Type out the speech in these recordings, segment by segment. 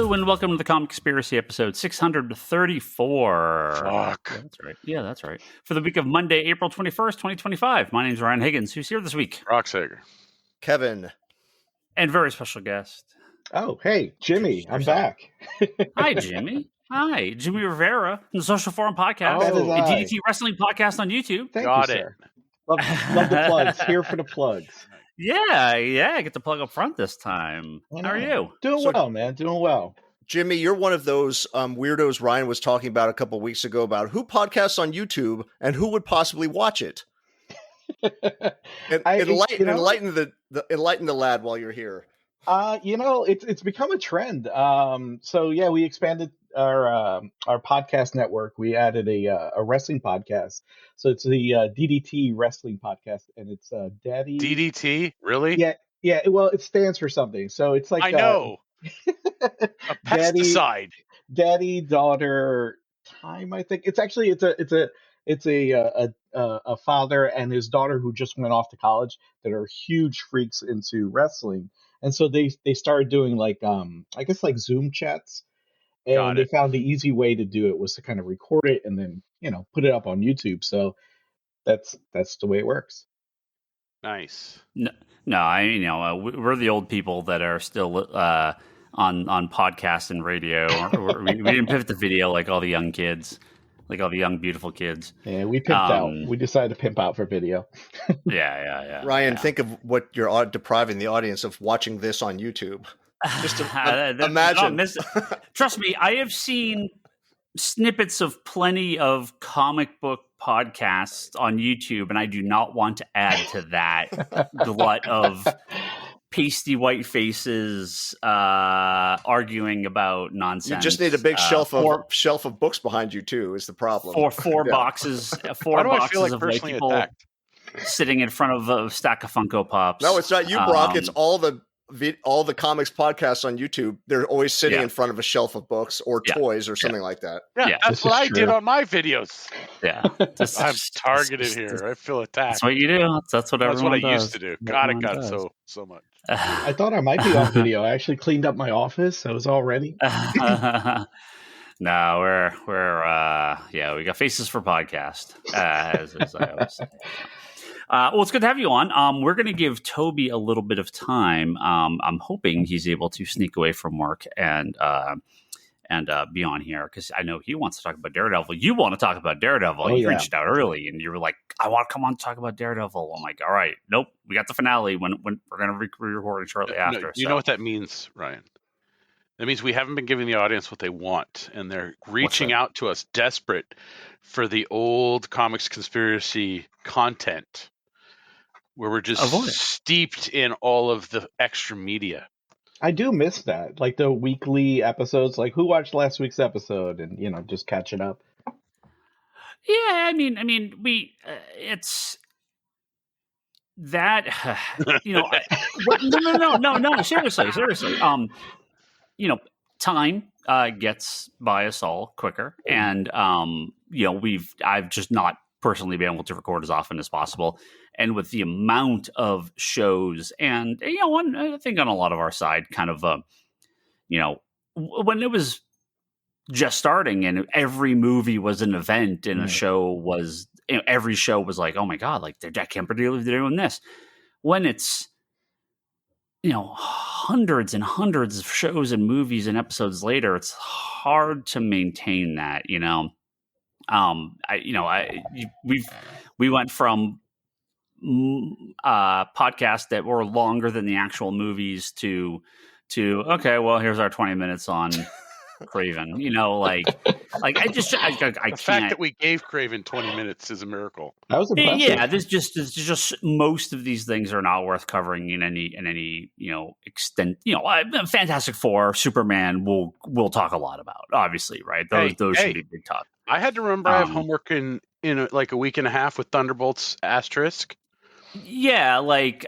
Hello and welcome to the Comic Conspiracy episode 634. Fuck. Yeah, that's right. Yeah, that's right. For the week of Monday, April 21st, 2025. My name is Ryan Higgins. Who's here this week? Rocksager. Kevin. And very special guest. Oh, hey, Jimmy. I'm back. Hi, Jimmy. Hi, Jimmy Rivera from the Social Forum Podcast, That is a I. DDT Wrestling Podcast on YouTube. Thank Got you, it. sir. Love the plugs. Here for the plugs. Yeah, I get to plug up front this time. How are you? Doing well, man. Doing well. Jimmy, you're one of those weirdos Ryan was talking about a couple weeks ago about who podcasts on YouTube and who would possibly watch it. Enlighten the lad while you're here. It's become a trend. So yeah, we expanded our podcast network. We added a wrestling podcast. So it's the DDT Wrestling Podcast, and it's Daddy DDT? Really? Yeah. Well, it stands for something. So it's like I know. A pesticide. Daddy daughter time. I think it's actually it's a father and his daughter who just went off to college that are huge freaks into wrestling. And so they started doing like I guess like Zoom chats, and they found the easy way to do it was to kind of record it and then put it up on YouTube. So that's the way it works. Nice. No, we're the old people that are still on podcasts and radio. We didn't pivot to video like all the young kids, like all the young beautiful kids. Yeah, we pimped out. We decided to pimp out for video. Yeah. Ryan, think of what you're depriving the audience of watching this on YouTube. Just imagine. Trust me, I have seen snippets of plenty of comic book podcasts on YouTube, and I do not want to add to that glut of pasty white faces arguing about nonsense. You just need a big shelf of books behind you too. Is the problem? Four boxes of white people attacked? Sitting in front of a stack of Funko Pops. No, it's not you, Brock. It's all the comics podcasts on YouTube. They're always sitting in front of a shelf of books or toys or something like that. Yeah, that's what I did on my videos. Yeah, I'm targeted here. I feel attacked. That's what you do. That's what everyone does. I used to do. God, it got so much. I thought I might be on video. I actually cleaned up my office. I was all ready. No, we're we got faces for podcast, as I always say. Well, it's good to have you on. We're going to give Toby a little bit of time. I'm hoping he's able to sneak away from work and be on here because I know he wants to talk about Daredevil. You want to talk about Daredevil. You reached out early and you were like, I want to come on and talk about Daredevil. I'm like, all right, nope. We got the finale when we're going to be recording shortly after. You know what that means, Ryan? That means we haven't been giving the audience what they want, and they're reaching out to us desperate for the old comics conspiracy content where we're just steeped in all of the extra media. I do miss that, like the weekly episodes, like who watched last week's episode and, just catching up. Yeah, I mean, we, it's that, no, seriously. Time gets by us all quicker, and I've just not personally been able to record as often as possible, and with the amount of shows, and I think on a lot of our side, kind of when it was just starting, and every movie was an event, and a show was every show was like, oh my god, like I can't believe they're doing this. When it's hundreds and hundreds of shows and movies and episodes later, it's hard to maintain that. We went from podcasts that were longer than the actual movies to okay, well, here's our 20 minutes on Craven. I the fact that we gave Craven 20 minutes is a miracle. That was impressive. Yeah, there's just most of these things are not worth covering in any extent. Fantastic Four, Superman, we'll talk a lot about, obviously, right? Those should be big talk. I had to remember I have homework in like a week and a half with Thunderbolts asterisk. Yeah, was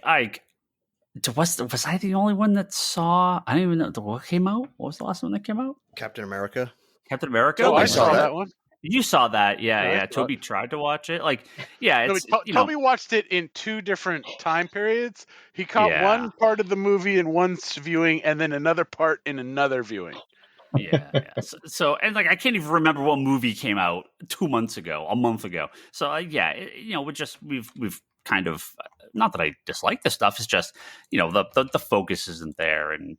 I the only one that saw? I don't even know what came out. What was the last one that came out? Captain America. Oh, I saw that one. You saw that, yeah. Toby tried to watch it. Toby watched it in two different time periods. He caught one part of the movie in one viewing, and then another part in another viewing. So and like I can't even remember what movie came out 2 months ago, a month ago. So we've kind of, not that I dislike this stuff. It's just the focus isn't there, and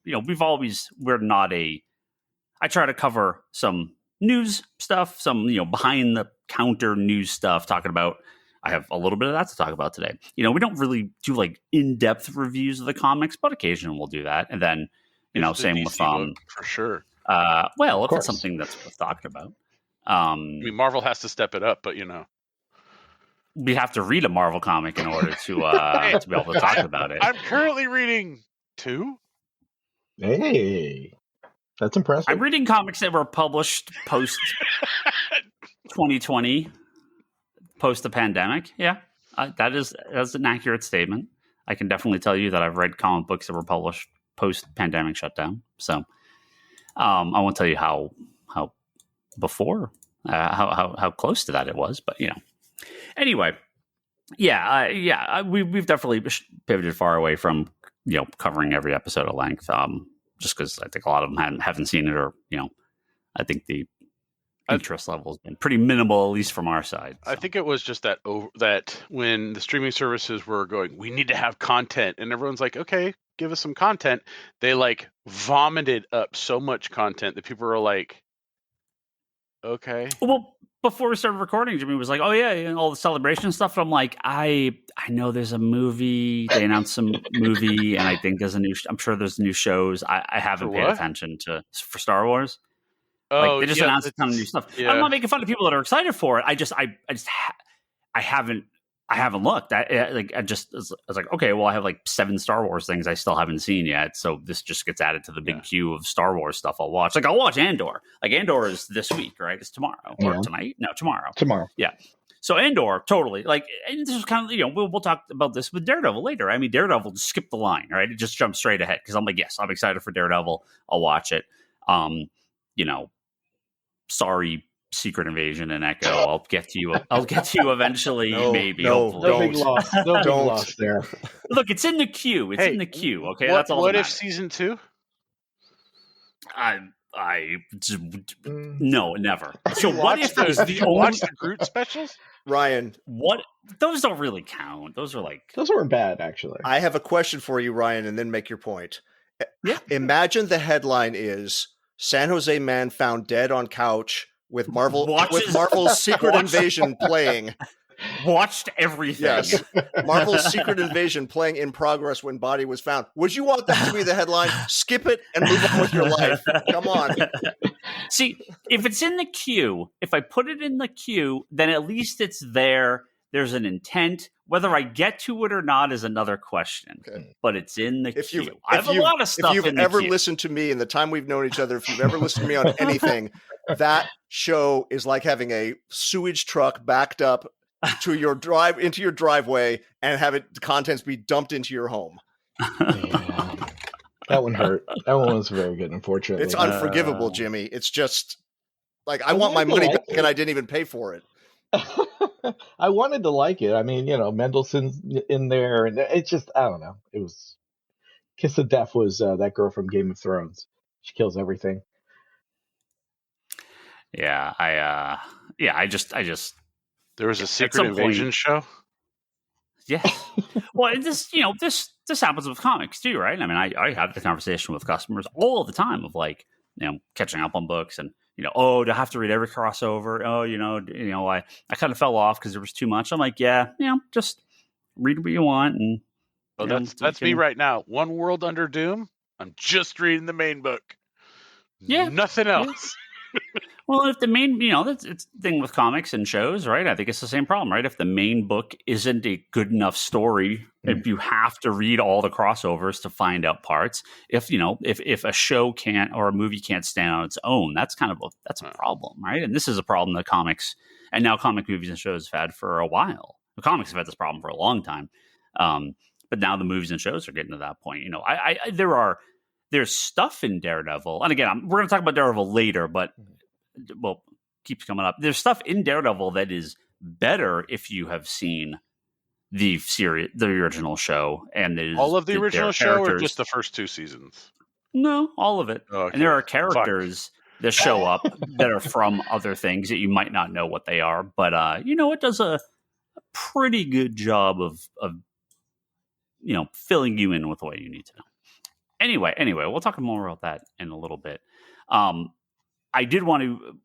I try to cover some news stuff, some behind the counter news stuff, talking about. I have a little bit of that to talk about today. We don't really do like in-depth reviews of the comics, but occasionally we'll do that, and then same with for sure. If it's something that's worth talking about. I mean, Marvel has to step it up, but we have to read a Marvel comic in order to be able to talk about it. I'm currently reading 2. Hey, that's impressive. I'm reading comics that were published post 2020, post the pandemic. Yeah, that's an accurate statement. I can definitely tell you that I've read comic books that were published post pandemic shutdown. So I won't tell you how before how close to that it was, but anyway, we've definitely pivoted far away from covering every episode at length, just because I think a lot of them haven't seen it, or I think the interest level has been pretty minimal, at least from our side. So. I think it was just that when the streaming services were going, we need to have content, and everyone's like, okay, give us some content. They like vomited up so much content that people were like, okay. Well, before we started recording, Jimmy was like, oh yeah, all the celebration stuff. And I'm like, I know there's a movie. They announced some movie, and I think there's I'm sure there's new shows. I haven't paid attention for Star Wars. They just announced a ton of new stuff. Yeah. I'm not making fun of people that are excited for it. I haven't looked. I was like, okay, well, I have like 7 Star Wars things I still haven't seen yet. So this just gets added to the big queue of Star Wars stuff I'll watch. Like I'll watch Andor. Like Andor is this week, right? It's tomorrow or tonight? No, tomorrow. Tomorrow. Yeah. So Andor, totally. Like, and this is kind of, we'll talk about this with Daredevil later. I mean, Daredevil just skipped the line, right? It just jumped straight ahead because I'm like, yes, I'm excited for Daredevil. I'll watch it. Sorry, Secret Invasion and Echo. I'll get to you eventually, maybe. No big loss. No big loss there. Look, it's in the queue. It's in the queue. Okay, that's all. What if season 2? No, never. So what if watch the Groot specials? Ryan, what? Those don't really count. Those weren't bad, actually. I have a question for you, Ryan, and then make your point. Yeah. Imagine the headline is San Jose man found dead on couch with Marvel's Secret Invasion playing. Watched everything. Yes. Marvel's Secret Invasion playing in progress when body was found. Would you want that to be the headline? Skip it and move on with your life. Come on. See, if it's in the queue, if I put it in the queue, then at least it's there. There's an intent. Whether I get to it or not is another question. Okay. But it's in the queue. I have a lot of stuff in the queue. If you've ever listened to me in the time we've known each other, if you've ever listened to me on anything, that show is like having a sewage truck backed up into your driveway and have the contents be dumped into your home. Yeah. That one hurt. That one was very good, unfortunately. It's unforgivable, Jimmy. It's just like I want my money back and I didn't even pay for it. I wanted to like it. I mean, Mendelsohn's in there, and it's just, I don't know. It was Kiss of Death was that girl from Game of Thrones. She kills everything. Yeah, I just. There was a Secret Invasion show. Yeah. Well, this happens with comics too, right? I mean, I have the conversation with customers all the time of like, catching up on books and, do I have to read every crossover? Oh, I kind of fell off because there was too much. I'm like, yeah, just read what you want. And that's me right now. One World Under Doom. I'm just reading the main book. Yeah. Nothing else. Well, if the main, it's the thing with comics and shows, right? I think it's the same problem, right? If the main book isn't a good enough story, if you have to read all the crossovers to find out parts, if a show can't or a movie can't stand on its own, that's a problem, right? And this is a problem that comics and now comic movies and shows have had for a while. The comics have had this problem for a long time, but now the movies and shows are getting to that point. There's stuff in Daredevil, and again, we're going to talk about Daredevil later, but keeps coming up. There's stuff in Daredevil that is better if you have seen the series, the original show, and all of the original show, or just the first 2 seasons. No, all of it. Okay. And there are characters that show up that are from other things that you might not know what they are, but it does a pretty good job of filling you in with what you need to know. Anyway, we'll talk more about that in a little bit. I did want to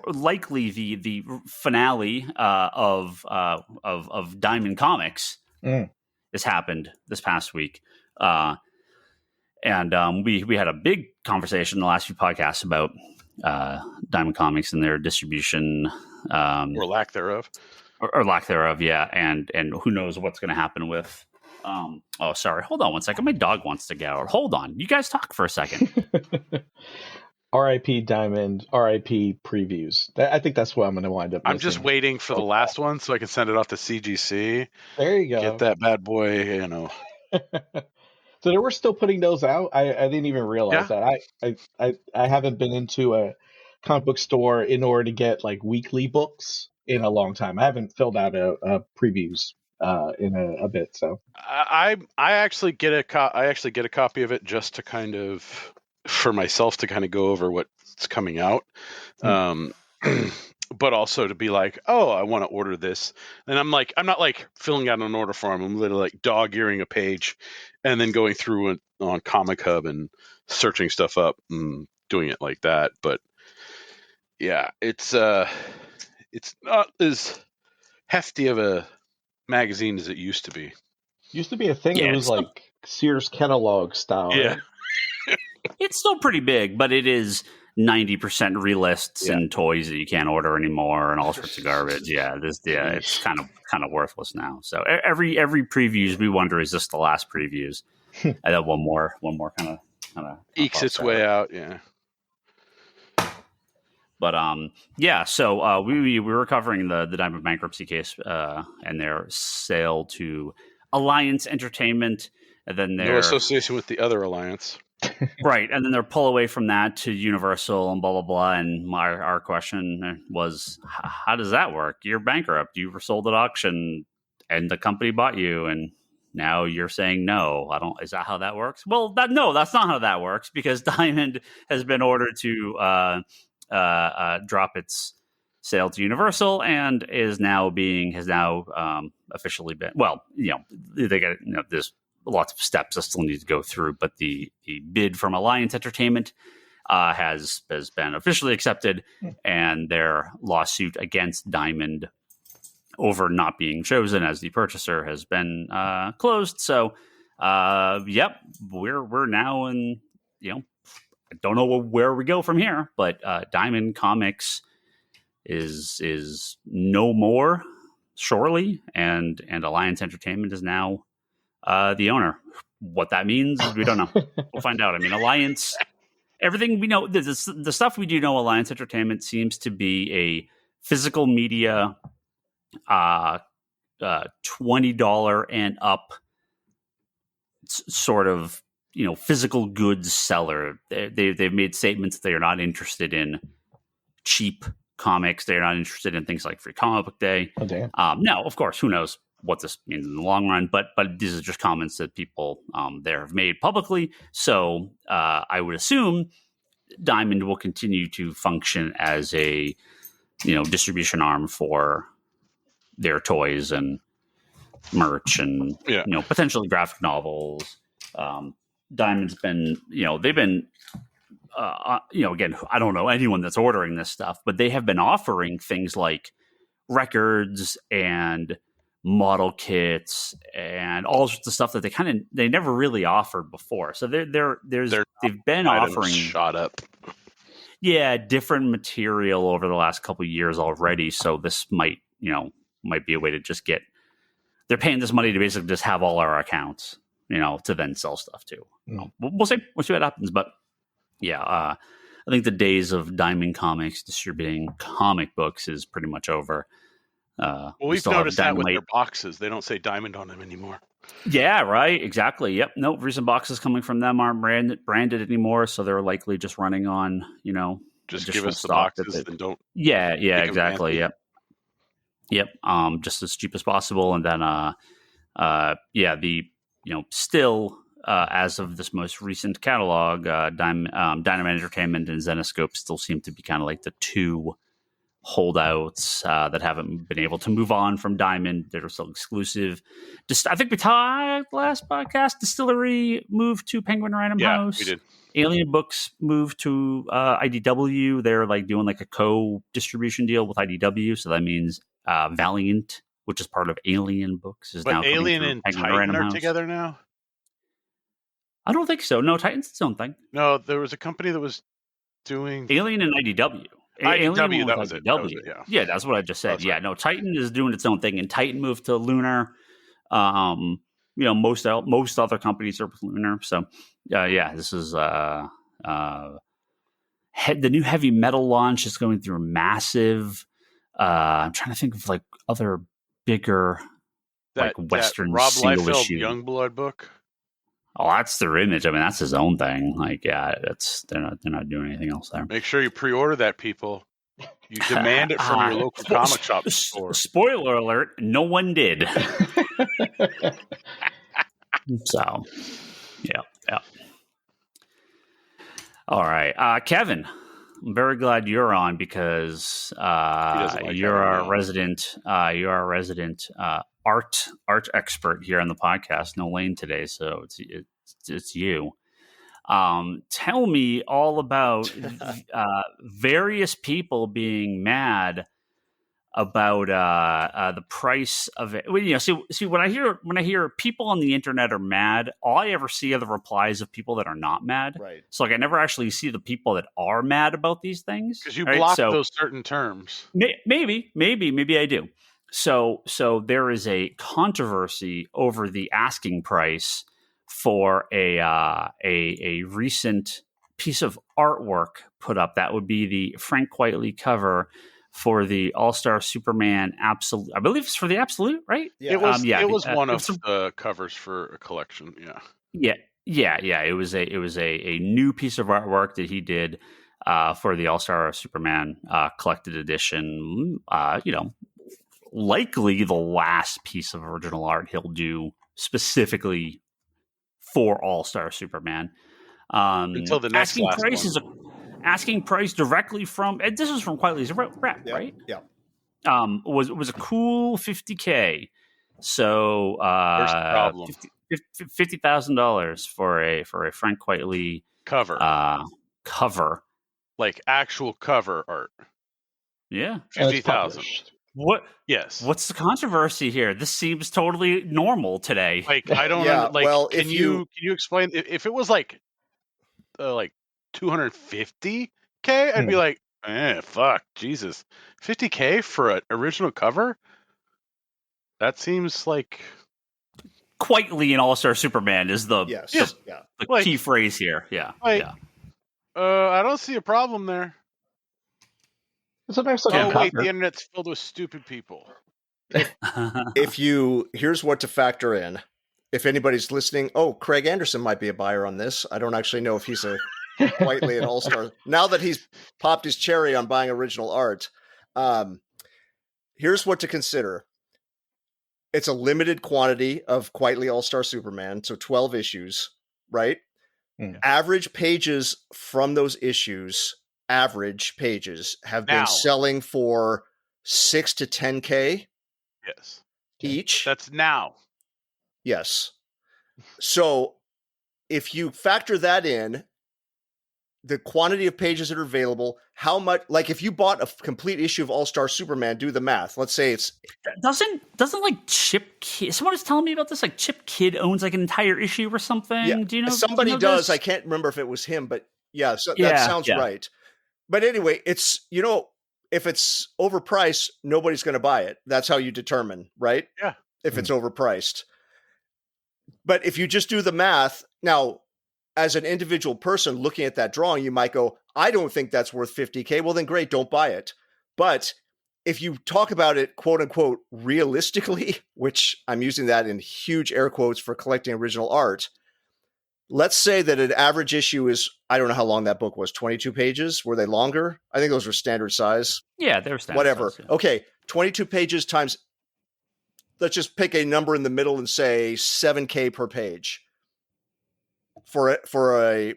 likely the finale of Diamond Comics has happened this past week, and we had a big conversation in the last few podcasts about Diamond Comics and their distribution, or lack thereof, or lack thereof, yeah, and who knows what's going to happen with. Oh, sorry. Hold on one second. My dog wants to get out. Hold on. You guys talk for a second. R.I.P. Diamond, R.I.P. previews. I think that's what I'm going to wind up. I'm just waiting for the last one so I can send it off to CGC. There you go. Get that bad boy, So they were still putting those out. I didn't even realize that. I haven't been into a comic book store in order to get like weekly books in a long time. I haven't filled out a previews in a bit. So I actually get a copy of it just to kind of for myself to kind of go over what's coming out. But also to be like, oh, I want to order this. And I'm not like filling out an order form. I'm literally like dog-earing a page and then going through it on Comic Hub and searching stuff up and doing it like that. But yeah, it's not as hefty of a magazine as it used to be. Used to be a thing. It was like Sears catalog style. Yeah. Right? It's still pretty big, but it is 90% relists and toys that you can't order anymore and all sorts of garbage. It's kind of worthless now. So every previews we wonder, is this the last previews? And then one more kind of ekes its way out. Yeah. But so we were covering the Diamond bankruptcy case and their sale to Alliance Entertainment, and then their no association with the other alliance. Right, and then they're pull away from that to Universal and blah blah blah. And our question was, how does that work? You're bankrupt. You were sold at auction, and the company bought you, and now you're saying no. Is that how that works? Well, that's not how that works, because Diamond has been ordered to drop its sale to Universal, and has now officially been. Well, they got there's lots of steps that still need to go through, but the bid from Alliance Entertainment has been officially accepted, and their lawsuit against Diamond over not being chosen as the purchaser has been closed. So, we're now in. I don't know where we go from here, but Diamond Comics is no more, surely, and Alliance Entertainment is now the owner. What that means, we don't know. We'll find out. I mean, Alliance, everything we know, the stuff we do know, Alliance Entertainment seems to be a physical media, $20 and up sort of, physical goods seller. They've made statements that they are not interested in cheap comics. They're not interested in things like Free Comic Book Day. Oh, damn. Now, of course, who knows what this means in the long run, but these are just comments that people there have made publicly. So I would assume Diamond will continue to function as a distribution arm for their toys and merch and potentially graphic novels. Diamond's been they've been again, I don't know anyone that's ordering this stuff, but they have been offering things like records and model kits and all sorts of stuff that they never really offered before. So they've been offering shot up. Yeah, different material over the last couple of years already. So this might be a way to just they're paying this money to basically just have all our accounts, to then sell stuff too. We'll see. We'll see what happens. But I think the days of Diamond Comics distributing comic books is pretty much over. We've noticed that with their boxes. They don't say Diamond on them anymore. Yeah, right. Exactly. Yep. No, recent boxes coming from them aren't branded anymore, so they're likely just running on, just give us the boxes and don't. Yeah. Exactly. Yep. Just as cheap as possible, and then still as of this most recent catalog, Dynamite Entertainment and Zenescope still seem to be kind of like the two holdouts that haven't been able to move on from Diamond. That are still exclusive. Just, I think we talked last podcast. Distillery moved to Penguin Random House. We did. Alien Books moved to IDW. They're like doing like a co-distribution deal with IDW. So that means Valiant, which is part of Alien Books, is now But Alien and Penguin Titan Random are House. together now? I don't think so. No, Titan's its own thing. No, there was a company that was doing Alien and IDW. IDW, that was it. That was it, yeah. Yeah, that's what I just said. That's Yeah, right. no, Titan is doing its own thing, and Titan moved to Lunar. Most other companies are with Lunar. So, this is the new heavy metal launch is going through massive. I'm trying to think of like other bigger like Western that Rob single Liefeld issue. Youngblood book. Oh, that's their image. I mean, that's his own thing. Like, yeah, they're not doing anything else there. Make sure you pre-order that, people. You demand it from your local comic shop store. Spoiler alert: no one did. So, yeah. All right, Kevin. I'm very glad you're on because you're our resident. You're our resident art expert here on the podcast. No Lane today, so it's you. Tell me all about various people being mad about the price of it. Well, see when I hear people on the internet are mad, all I ever see are the replies of people that are not mad. Right. So like I never actually see the people that are mad about these things Because you right? block those certain terms. Maybe I do. So there is a controversy over the asking price for a recent piece of artwork put up. That would be the Frank Quitely cover for the All-Star Superman Absolute. I believe it's for the Absolute, right? Yeah. It was one of the covers for a collection. Yeah. It was a new piece of artwork that he did for the All-Star Superman collected edition. Likely the last piece of original art he'll do specifically for All-Star Superman. Until the next asking last price one. is asking price directly from, and this was from Quitely's rep, right? Yeah. Was a cool $50K. So First problem. $50,000 for a Frank Quitely Cover. Cover. Like actual cover art. Yeah. 50,000. What? Yes. What's the controversy here? This seems totally normal today. Like I don't Yeah, like. well, can if you explain if it was like 250K? I'd be like, fuck, Jesus, 50K for an original cover? That seems like Quitely in All-Star Superman is the key phrase here. Yeah. I don't see a problem there. It's a nice looking cover. Wait, the internet's filled with stupid people. Here's what to factor in. If anybody's listening, Craig Anderson might be a buyer on this. I don't actually know if he's a Quitely an All-Star. Now that he's popped his cherry on buying original art, here's what to consider. It's a limited quantity of Quitely All-Star Superman, so 12 issues, right? Average pages from those issues, have been selling for 6 to 10K. Yes. Each. That's now. Yes. So if you factor that in, the quantity of pages that are available, how much, like if you bought a complete issue of All-Star Superman, do the math. Let's say it's... Doesn't like Chip Kidd, someone was telling me about this, like Chip Kidd owns like an entire issue or something. Yeah. Do you know? Somebody does. I can't remember if it was him, but that sounds right. But anyway, it's, if it's overpriced, nobody's going to buy it. That's how you determine, right? Yeah. If it's overpriced. But if you just do the math, now, as an individual person looking at that drawing, you might go, I don't think that's worth 50K. Well, then great, don't buy it. But if you talk about it, quote unquote, realistically, which I'm using that in huge air quotes for collecting original art, let's say that an average issue is, I don't know how long that book was, 22 pages. Were they longer? I think those were standard size. Yeah, they were standard Whatever. size, yeah. Okay, 22 pages times, let's just pick a number in the middle and say 7K per page. for a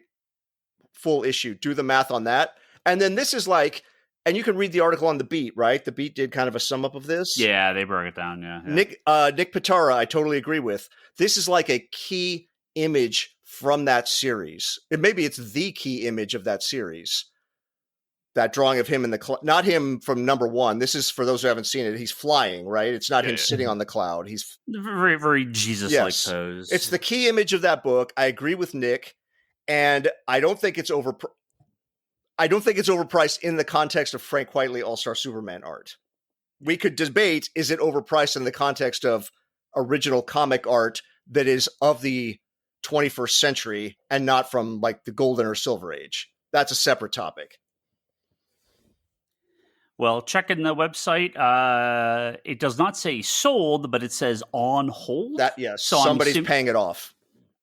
full issue. Do the math on that. And then this is like, and you can read the article on The Beat, right? The Beat did kind of a sum up of this. Yeah, they broke it down. Yeah. Nick Pitara, I totally agree with. This is like a key image from that series. Maybe it's the key image of that series. That drawing of him in the not him from number 1. This is for those who haven't seen it. He's flying, right? It's not him sitting on the cloud. He's very, very Jesus-like pose. It's the key image of that book. I agree with Nick, and I don't think it's overpriced in the context of Frank Whiteley All-Star Superman art. We could debate, is it overpriced in the context of original comic art that is of the 21st century and not from like the Golden or Silver Age? That's a separate topic. Well, checking the website, it does not say sold, but it says on hold. So somebody's paying it off.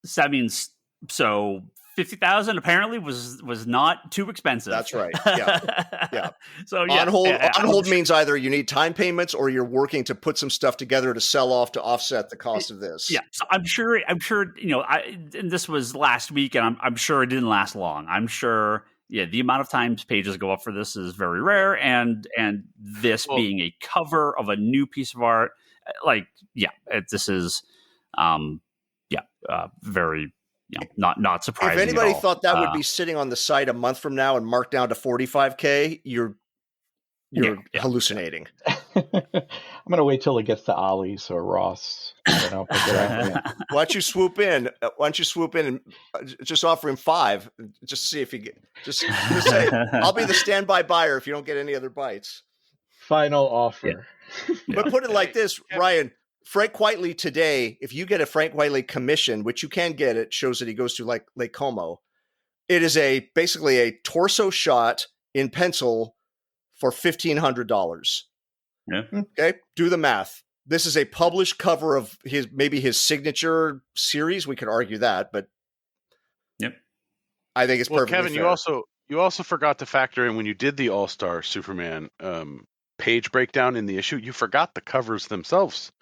So that means $50,000 apparently was not too expensive. That's right. Yeah. So yeah, on hold means either you need time payments or you're working to put some stuff together to sell off to offset the cost of this. Yeah. So I'm sure. And this was last week, and I'm sure it didn't last long. I'm sure. Yeah, the amount of times pages go up for this is very rare, and this being a cover of a new piece of art, this is, very, not surprising. If anybody thought that would be sitting on the site a month from now and marked down to $45K, you're hallucinating. I'm going to wait till it gets to Ollie's or Ross. And I'll pick it up. Why don't you swoop in? And just offer him 5? Just see if you get. Just say, I'll be the standby buyer if you don't get any other bites. Final offer. Yeah. But put it like this, Ryan. Frank Whiteley today, if you get a Frank Whiteley commission, which you can get, it shows that he goes to like Lake Como. It is basically a torso shot in pencil for $1,500. Yeah. Okay. Do the math. This is a published cover of his signature series. We could argue that, but yep. I think it's perfectly Kevin, fair. you also forgot to factor in when you did the All-Star Superman page breakdown in the issue, you forgot the covers themselves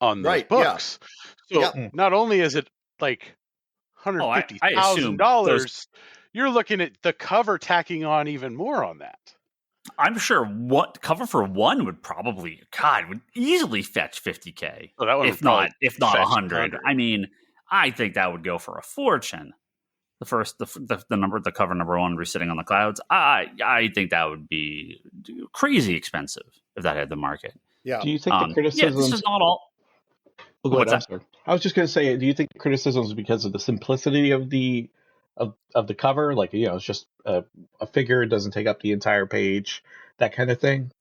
on those books. Yeah. So not only is it like $150,000, you're looking at the cover tacking on even more on that. I'm sure what cover for one would easily fetch $50K. If not 100. I mean, I think that would go for a fortune. The cover number 1 be sitting on the clouds. I think that would be crazy expensive if that had the market. Yeah. Do you think the criticisms? This is not all. What's that? I was just going to say, do you think criticisms is because of the simplicity of the cover? Like, it's just a figure, it doesn't take up the entire page, that kind of thing.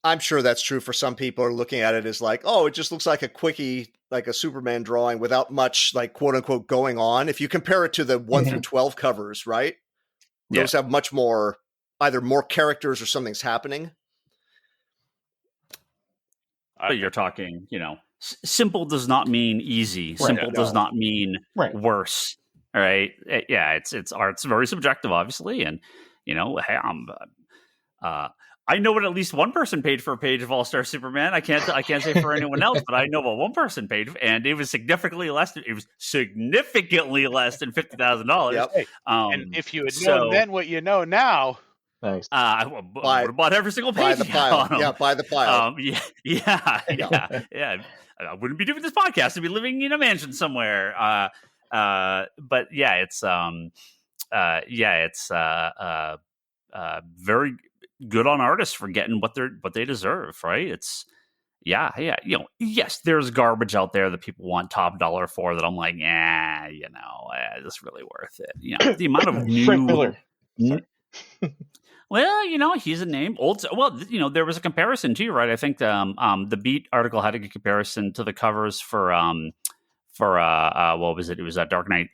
I'm sure that's true for some people are looking at it as like, oh, it just looks like a quickie, like a Superman drawing without much like quote unquote going on. If you compare it to the 1 through 12 covers, right? Those have much more, either more characters or something's happening. But you're talking, simple does not mean easy. Simple does not mean worse. All right. Yeah. It's art's very subjective, obviously. And, hey, I know what at least one person paid for a page of All-Star Superman. I can't say for anyone else, but I know what one person paid, and it was significsignificantly less than $50,000. Yep. And if you had known then what you know now, nice. I would have bought every single page. Buy the pile. Yeah, buy the pile. Yeah. I wouldn't be doing this podcast. I'd be living in a mansion somewhere. But yeah, it's very good on artists for getting what they deserve, right? It's yes, there's garbage out there that people want top dollar for that I'm like, is this really worth it? The amount of new Frank Miller. Well, he's a name. There was a comparison too, right? I think the Beat article had a good comparison to the covers for what was it? It was Dark Knight.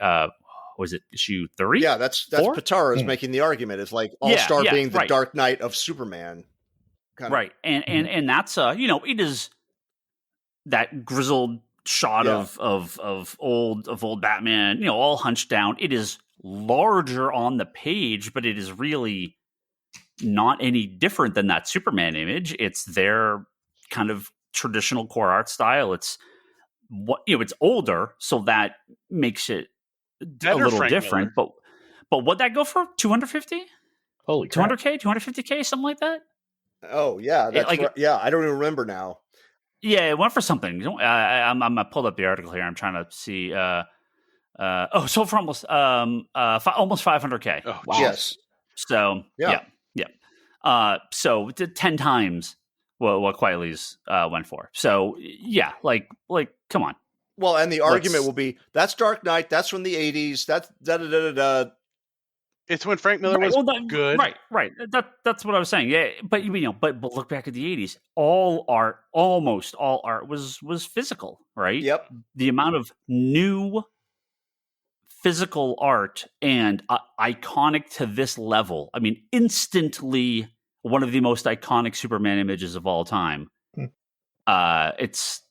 Was it issue 3? Yeah, that's Pitara is making the argument. It's like All-Star being the Dark Knight of Superman. Right. And that's it is that grizzled shot of old Batman, all hunched down. It is larger on the page, but it is really not any different than that Superman image. It's their kind of traditional core art style. It's it's older, so that makes it Better little Frank different, Miller. but what'd that go for? 250? Holy crap. 200K, 250K, something like that. Oh yeah, that's like- right. Yeah, I don't even remember now. Yeah, it went for something. I pulled up the article here. I'm trying to see. So for almost almost 500K. Oh, Wow. Yes. So Yeah. so 10 times what Quietly's went for. So yeah, like come on. Well, and the argument Let's- will be that's Dark Knight. That's from the 80s. That's da da da da da. It's when Frank Miller was good. Right. That's what I was saying. Yeah, but but look back at the 80s. Almost all art was physical, right? Yep. The amount of new physical art and iconic to this level. I mean, instantly one of the most iconic Superman images of all time. It's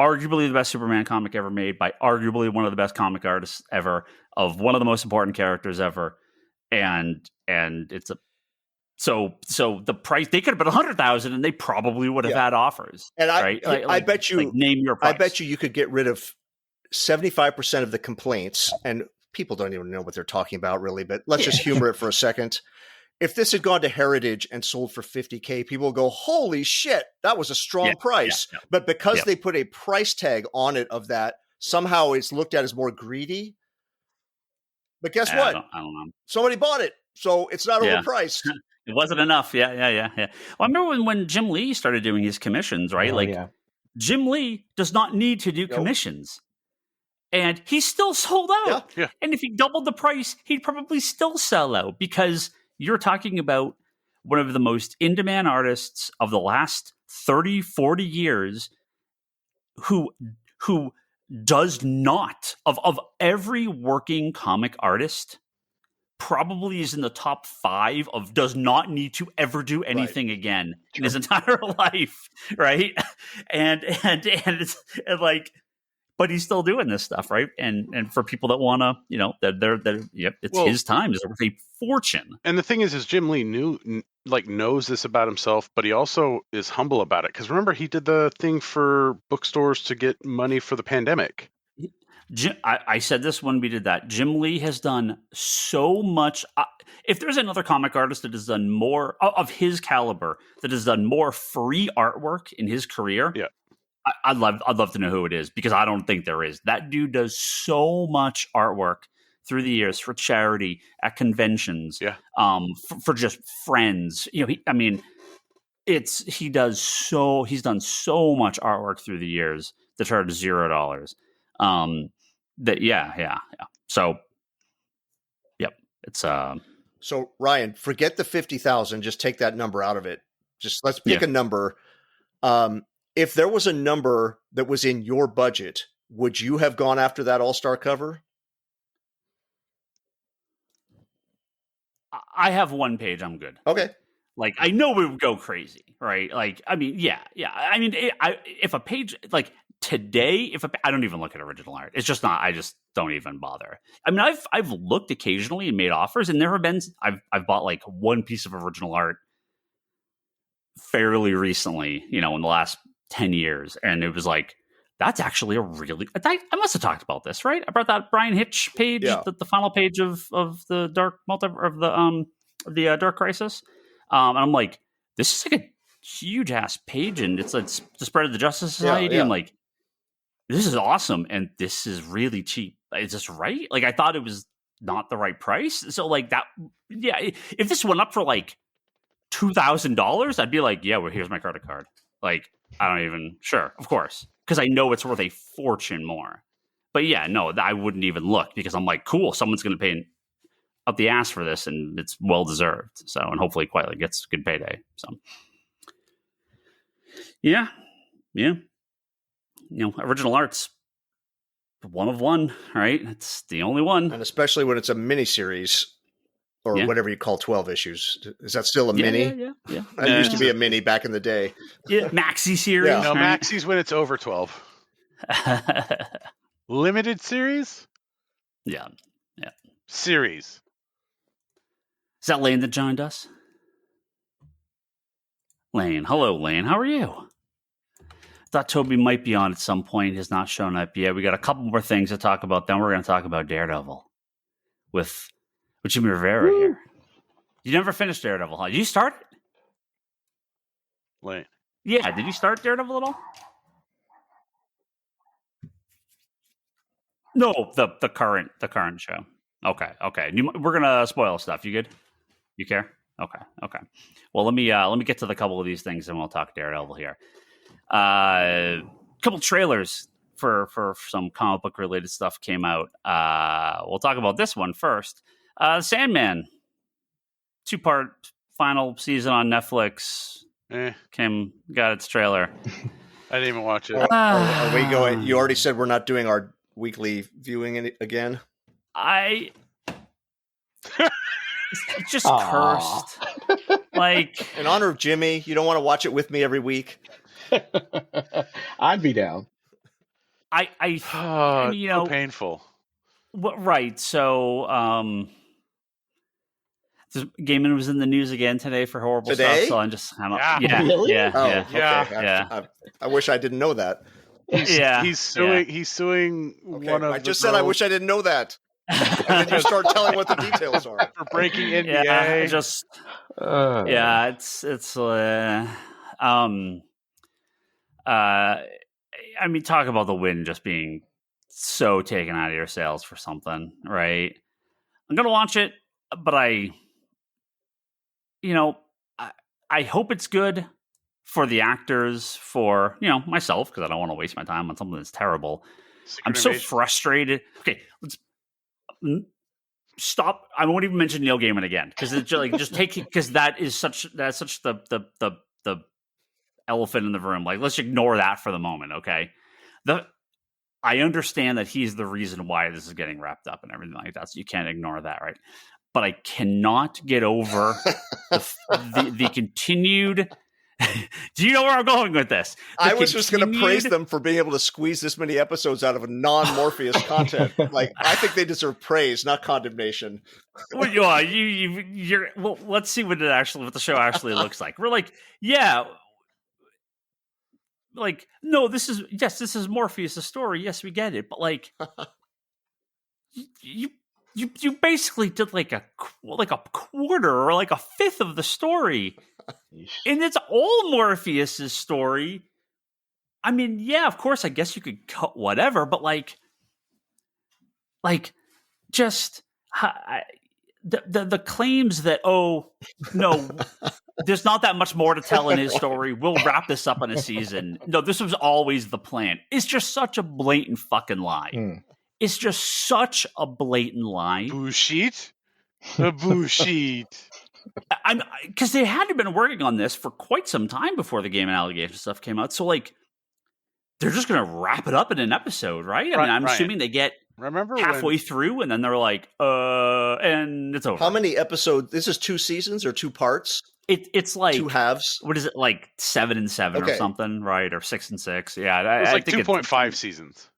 arguably the best Superman comic ever made by arguably one of the best comic artists ever, of one of the most important characters ever, and it's a so the price, they could have been 100,000 and they probably would have had offers. And I bet you, name your price. I bet you could get rid of 75% of the complaints, and people don't even know what they're talking about really, but let's just humor it for a second. If this had gone to Heritage and sold for 50K, people will go, holy shit, that was a strong price. Yeah. But because they put a price tag on it of that, somehow it's looked at as more greedy. But guess what? I don't know. Somebody bought it, so it's not overpriced. It wasn't enough. Yeah. Well, I remember when Jim Lee started doing his commissions, right? Jim Lee does not need to do commissions. And he still sold out. Yeah. And if he doubled the price, he'd probably still sell out, because you're talking about one of the most in-demand artists of the last 30, 40 years who does not, of every working comic artist, probably is in the top 5 of does not need to ever do anything again in his entire life, right? And it's like, but he's still doing this stuff, right? And for people that want to, it's his time. It's worth a fortune. And the thing is Jim Lee knows this about himself, but he also is humble about it. Because remember, he did the thing for bookstores to get money for the pandemic. I said this when we did that. Jim Lee has done so much. If there's another comic artist that has done more of his caliber, that has done more free artwork in his career, I'd love to know who it is, because I don't think there is. That dude does so much artwork through the years for charity, at conventions, for just friends. He's done so much artwork through the years to charge $0. So, it's So Ryan, forget the 50,000. Just take that number out of it. Just let's pick a number. If there was a number that was in your budget, would you have gone after that all-star cover? I have one page. I'm good. Okay. Like, I know we would go crazy, right? Like, I mean, yeah. I mean, if a page, like today, I don't even look at original art. It's just not. I just don't even bother. I mean, I've looked occasionally and made offers, and there have been. I've bought like one piece of original art fairly recently, in the last 10 years, and it was like, that's actually a really. I must have talked about this, right? I brought that Brian Hitch page, the final page of the Dark the Dark Crisis, and I'm like, this is like a huge ass page, and it's the spread of the Justice Society. I'm like, this is awesome, and this is really cheap. Is this right? Like, I thought it was not the right price. So like that, if this went up for like $2,000, I'd be like, yeah, well, here's my credit card. Like, I don't even, sure, of course, because I know it's worth a fortune more. But yeah, no, I wouldn't even look, because I'm like, cool, someone's going to pay up the ass for this, and it's well deserved. So, and hopefully Quietly gets a good payday. So, yeah. Original art's one of one, right? It's the only one, and especially when it's a miniseries. Or whatever you call 12 issues. Is that still a mini? Yeah. That used to be a mini back in the day. Yeah, maxi series. Yeah. No, right? Maxi's when it's over 12. Limited series? Yeah. Series. Is that Lane that joined us? Lane. Hello, Lane. How are you? thought Toby might be on at some point. Has not shown up yet. We got a couple more things to talk about. Then we're going to talk about Daredevil with Jimmy Rivera here. You never finished Daredevil, huh? Did you start it? Wait. Yeah. Did you start Daredevil at all? No, the current show. Okay. We're gonna spoil stuff. You good? You care? Okay. Well, let me get to the couple of these things, and we'll talk Daredevil here. Couple trailers for some comic book related stuff came out. We'll talk about this one first. Sandman, 2-part final season on Netflix. Got its trailer. I didn't even watch it. Are we going? You already said we're not doing our weekly viewing again. It's just cursed. Like, in honor of Jimmy, you don't want to watch it with me every week. I'd be down. So painful. Right. So, Gaiman was in the news again today for horrible stuff. So I'm just kind of Really? Yeah. I wish I didn't know that. He's suing one of. I just said I wish I didn't know that. And then you start telling what the details are for breaking NDA. I mean, talk about the wind just being so taken out of your sails for something, right? I'm gonna watch it, but I hope it's good for the actors, for myself, because I don't want to waste my time on something that's terrible. I'm so frustrated. Okay, let's stop. I won't even mention Neil Gaiman again, because it's just take it, because that's such the elephant in the room. Like, let's ignore that for the moment. Okay, I understand that he's the reason why this is getting wrapped up and everything like that. So you can't ignore that, right? But I cannot get over the continued. Do you know where I'm going with this? I was just going to praise them for being able to squeeze this many episodes out of non-Morpheus content. Like, I think they deserve praise, not condemnation. Well, let's see what the show actually looks like. We're like, no, this is Morpheus' story. Yes, we get it, but like, you basically did like a quarter or like a fifth of the story, and it's all Morpheus' story. I mean, yeah, of course, I guess you could cut whatever, but just the claims that no, there's not that much more to tell in his story. We'll wrap this up in a season. No, this was always the plan. It's just such a blatant fucking lie. It's just such a blatant lie. Bullshit. Bullshit. Because they had to have been working on this for quite some time before the Gaiman allegation stuff came out. So, like, they're just going to wrap it up in an episode, right? I mean, I'm assuming they get halfway through, and then they're like, and it's over. How many episodes? This is 2 seasons or 2 parts? It's like 2 halves. What is it, like 7 and 7 or something, right? Or 6 and 6? Yeah, it's like 2.5 seasons.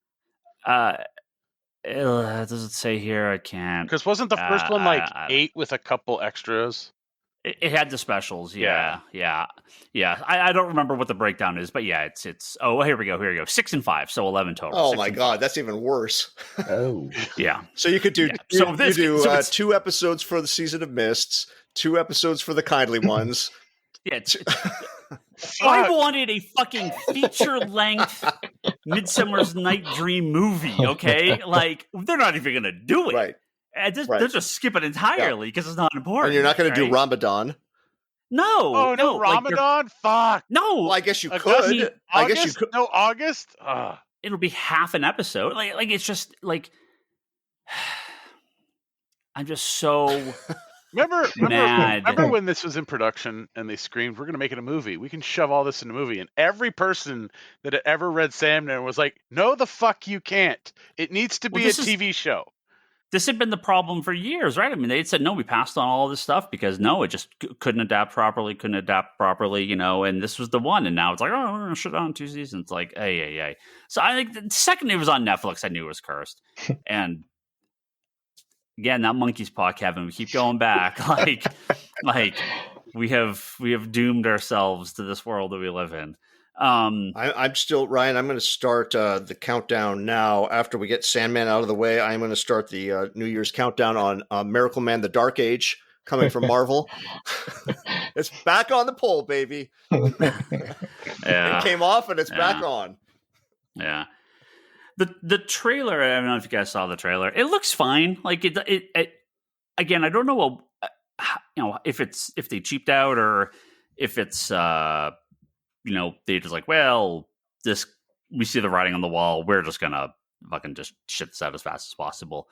Does it say here? I can't. Because wasn't the first one like 8 with a couple extras? It had the specials. Yeah. I don't remember what the breakdown is, but yeah, it's. Oh, here we go. 6 and 5, so 11 total. Oh my god, that's even worse. Oh, yeah. So you could do 2 episodes for the Season of Mists, 2 episodes for the Kindly Ones. Yeah. I wanted a fucking feature-length Midsummer's Night Dream movie, okay? Like, they're not even going to do it. Right. They're just skipping entirely because it's not important. And you're not going to do Ramadan. No. Oh, no, Ramadan? Fuck. No. Well, I guess you could. I guess you could. No, August? It'll be half an episode. Like it's just, like... I'm just so... Remember when this was in production and they screamed, "We're going to make it a movie. We can shove all this in a movie." And every person that had ever read Sandman was like, "No, the fuck you can't. It needs to be a TV show." This had been the problem for years, right? I mean, they had said, "No, we passed on all this stuff because it just couldn't adapt properly, and this was the one." And now it's like, "Oh, we're going to shut down 2 seasons." Like, hey. So I think the second it was on Netflix, I knew it was cursed. And again, that monkey's paw, Kevin. We keep going back, like we have doomed ourselves to this world that we live in. I'm still, Ryan, I'm going to start the countdown now. After we get Sandman out of the way, I'm going to start the New Year's countdown on Miracle Man, The Dark Age, coming from Marvel. It's back on the pole, baby. Yeah. It came off and it's back on. Yeah. The trailer, I don't know if you guys saw the trailer. It looks fine. Like it again, I don't know if they cheaped out or if it's they just like, well, we see the writing on the wall, we're just gonna fucking just shit this out as fast as possible.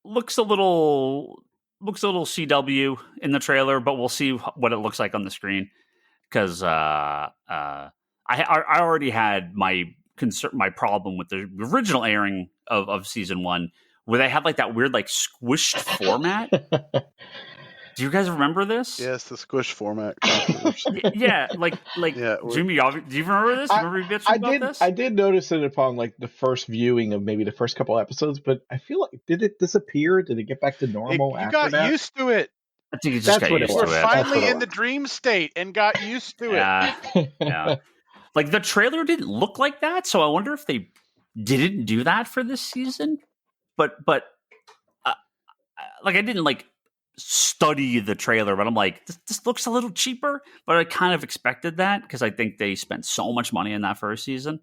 Looks a little CW in the trailer, but we'll see what it looks like on the screen. Because I already had my problem with the original airing of season 1, where they had like that weird like squished format. Do you guys remember this? Yes, the squish format. Yeah, like Jimmy, do you remember this? You remember about this? I did notice it upon like the first viewing of maybe the first couple episodes, but I feel like, did it disappear? Did it get back to normal you after got that? used to it. I think you just got used to it. We're finally in the dream state and got used to it. Yeah. Like the trailer didn't look like that, so I wonder if they didn't do that for this season. But like I didn't like study the trailer, but I'm like, this looks a little cheaper. But I kind of expected that because I think they spent so much money in that first season.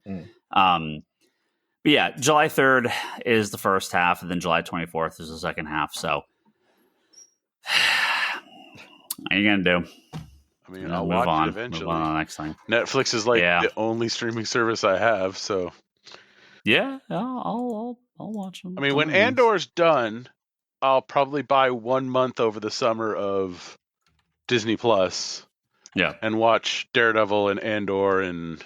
But yeah, July 3rd is the first half, and then July 24th is the second half. So what are you gonna do? I mean, I'll watch it eventually. Move on to the next thing. Netflix is like the only streaming service I have, so yeah, I'll watch them. I mean, when Andor's done, I'll probably buy 1 month over the summer of Disney Plus. Yeah, and watch Daredevil and Andor and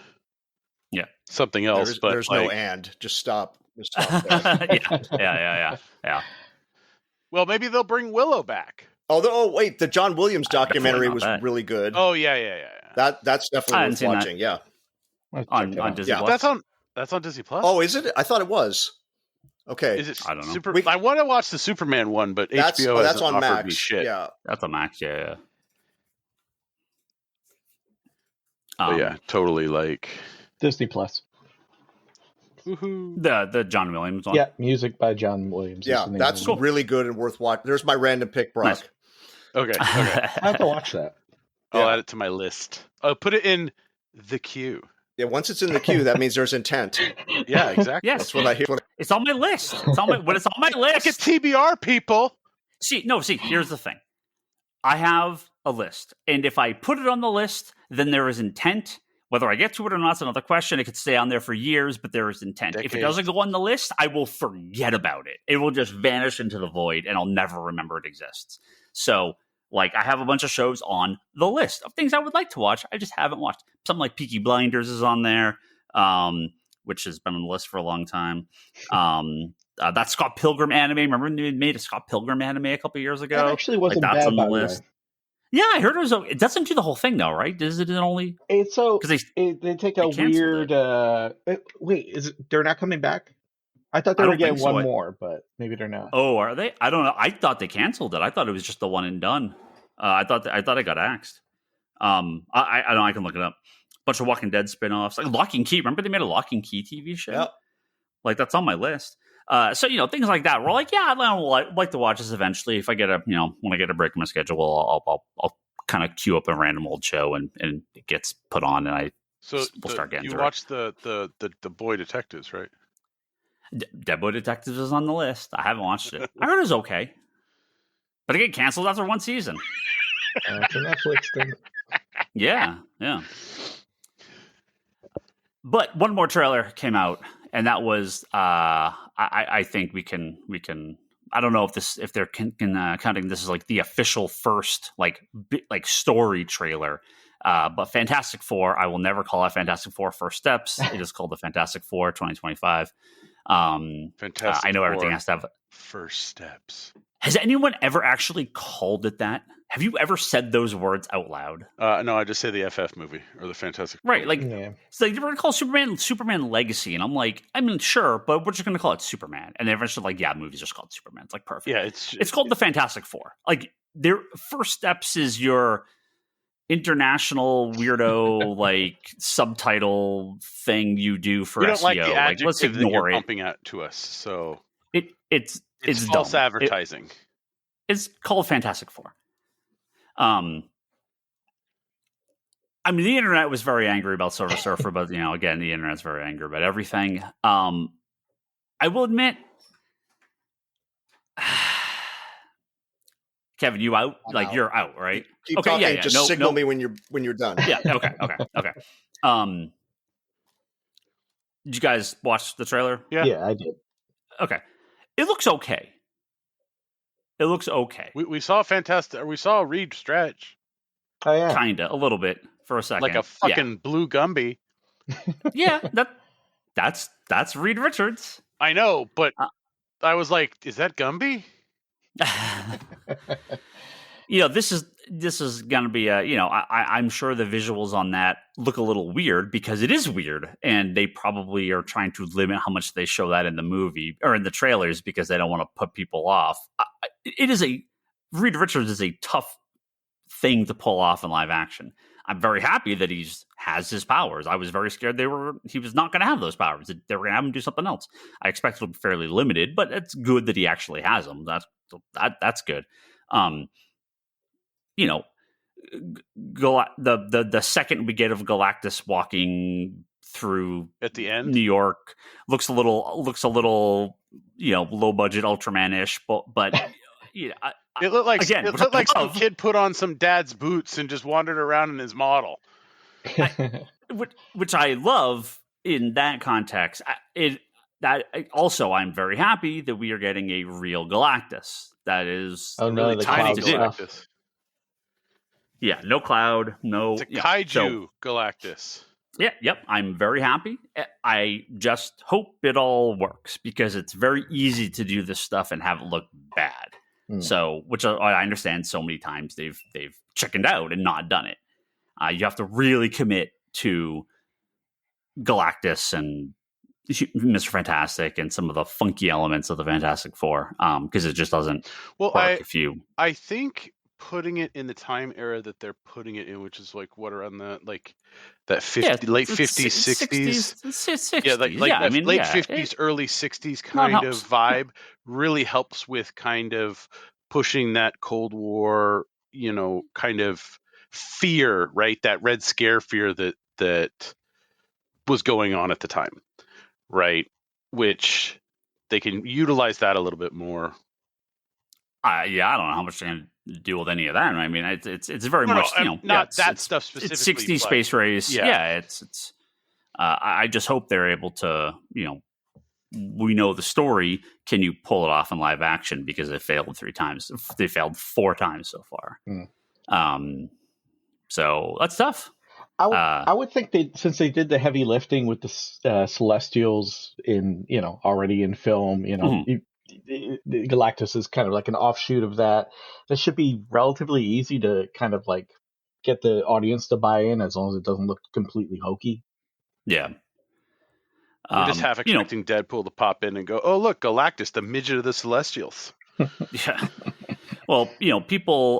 something else. There's no and. Just stop. Just stop there. Yeah. Well, maybe they'll bring Willow back. Oh, wait, the John Williams documentary was really good. Oh, yeah. That's definitely worth watching. Yeah, on Disney Plus. That's on Disney Plus. Oh, is it? I thought it was. Okay, is it? I don't know. I want to watch the Superman one, but HBO that's on offered Max. me shit. Yeah, that's on Max. Yeah. But yeah, totally like Disney Plus. Woohoo. The John Williams one. Yeah, music by John Williams. Yeah, that's really good and worth watching. There's my random pick, Brock. Nice. Okay. I have to watch that. I'll add it to my list. I'll put it in the queue. Yeah, once it's in the queue, that means there's intent. Yeah, exactly. Yes, that's what I hear. It's on my list. It's on my list. Look at TBR, people. See, here's the thing. I have a list, and if I put it on the list, then there is intent. Whether I get to it or not is another question. It could stay on there for years, but there is intent. Decades. If it doesn't go on the list, I will forget about it. It will just vanish into the void, and I'll never remember it exists. So, like, I have a bunch of shows on the list of things I would like to watch. I just haven't watched. Something like Peaky Blinders is on there, which has been on the list for a long time. That Scott Pilgrim anime. Remember they made a Scott Pilgrim anime a couple years ago? That actually wasn't that's bad, on the by the list. way. Yeah, I heard it was. It doesn't do the whole thing though, right? Does it only? It's so because they take a weird. Wait, is it? They're not coming back? I thought they were getting one more, but maybe they're not. Oh, are they? I don't know. I thought they canceled it. I thought it was just the one and done. I thought it got axed. I know I can look it up. Bunch of Walking Dead spinoffs, like Lock and Key. Remember they made a Lock and Key TV show? Yep. Like that's on my list. So things like that. We're like, yeah, I'd like to watch this eventually. If I get when I get a break in my schedule, I'll kind of queue up a random old show and it gets put on and we'll start getting. You through watched the Boy Detectives, right? Dead Boy Detectives is on the list. I haven't watched it. I heard it was okay, but it get canceled after one season. It's a Netflix thing. Yeah. But one more trailer came out, and that was I think we can. I don't know if they're counting this as like the official first like story trailer. But Fantastic Four, I will never call it Fantastic Four First Steps. It is called the Fantastic Four 2025. Fantastic. I know everything Four has to have First Steps. Has anyone ever actually called it that? Have you ever said those words out loud? No, I just say the FF movie or the Fantastic Four. Right, like it's like they're going to call Superman Legacy, and I'm like, I mean, sure, but we're just going to call it Superman, and they're eventually like, yeah, movie's just called Superman. It's like perfect. Yeah, it's called the Fantastic Four. Like their First Steps is your international weirdo like subtitle thing you do for We don't SEO. like the adjective let's that ignore you're it. pumping out to us. So It's false dumb. advertising. It's called Fantastic Four. I mean, the internet was very angry about Silver Surfer, but again, the internet's very angry about everything. I will admit, Kevin, you out? I'm like out. you're out, right? Keep okay, talking. yeah. Just signal me when you're done. Yeah. Okay. Did you guys watch the trailer? Yeah, I did. Okay. It looks okay. We saw we saw Reed stretch. Oh yeah, Kinda, a little bit for a second, like a fucking blue Gumby. Yeah, that's Reed Richards. I know, but I was like, is that Gumby? This is gonna be I'm sure the visuals on that look a little weird because it is weird, and they probably are trying to limit how much they show that in the movie or in the trailers because they don't want to put people off. Reed Richards is a tough thing to pull off in live action. I'm very happy that he has his powers. I was very scared he was not going to have those powers. They were going to have him do something else. I expect it'll be fairly limited, but it's good that he actually has them. That's good. The second we get of Galactus walking through at the end, New York looks a little low budget Ultraman-ish, but it looked like some kid put on some dad's boots and just wandered around in his model. Which I love in that context. I'm very happy that we are getting a real Galactus. That is really the tiny cloud Galactus. Yeah, no cloud, no. It's a kaiju Galactus. Yeah, yep. I'm very happy. I just hope it all works because it's very easy to do this stuff and have it look bad. So, which I understand so many times they've chickened out and not done it. You have to really commit to Galactus and Mr. Fantastic and some of the funky elements of the Fantastic Four because it just doesn't work I think putting it in the time era that they're putting it in, which is like what around that late 50s, 60s, 60s. Yeah, late 50s, early 60s kind of vibe really helps with kind of pushing that Cold War, kind of fear, right? That Red Scare fear that was going on at the time, right? Which they can utilize that a little bit more. I don't know how much they're going to deal with any of that. I mean, it's very much not that stuff specifically. It's 60s space race. Yeah, it's. I just hope they're able to. We know the story. Can you pull it off in live action? Because it failed 3 times. They failed 4 times so far. So that's tough. I would think since they did the heavy lifting with the Celestials in already in film, Galactus is kind of like an offshoot of that. That should be relatively easy to kind of like get the audience to buy in as long as it doesn't look completely hokey. Yeah. I'm just half expecting Deadpool to pop in and go, "Oh, look, Galactus, the midget of the Celestials." Yeah. Well, people,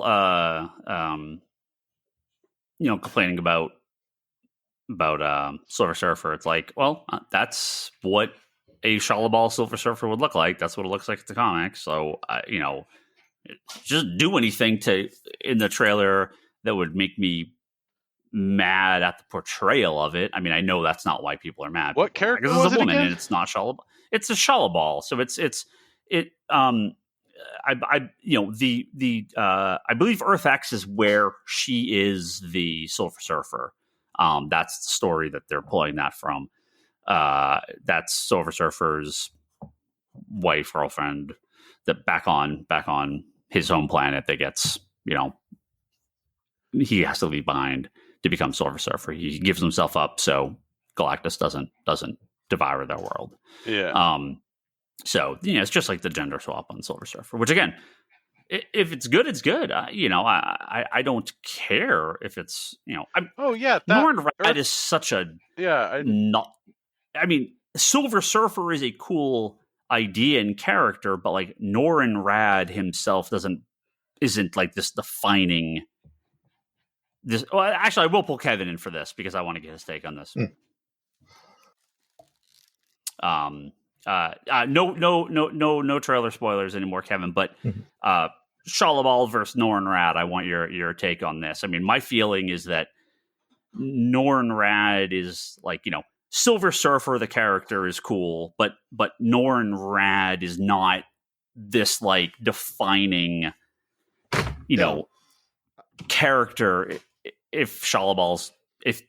complaining about Silver Surfer. It's like, well, that's what a Shalabal Silver Surfer would look like. That's what it looks like in the comics. So, just do anything in the trailer that would make me mad at the portrayal of it. I mean, I know that's not why people are mad. What character was it a woman again? And it's not Shalabal. It's a Shalabal. So I believe Earth X is where she is the Silver Surfer. That's the story that they're pulling that from. That's Silver Surfer's wife, girlfriend, that back on his home planet that gets, he has to leave behind to become Silver Surfer. He gives himself up so Galactus doesn't devour their world. Yeah. So it's just like the gender swap on Silver Surfer, which again, if it's good, it's good. I don't care if it's Norrin Radd is such a Silver Surfer is a cool idea and character, but like Norrin Radd himself isn't like this defining this. Well, actually, I will pull Kevin in for this because I want to get his take on this. No trailer spoilers anymore, Kevin. But Shalabal versus Norrin Rad. I want your take on this. I mean, my feeling is that Norrin Rad is like, Silver Surfer, the character, is cool, but Norrin Rad is not this like defining, character. If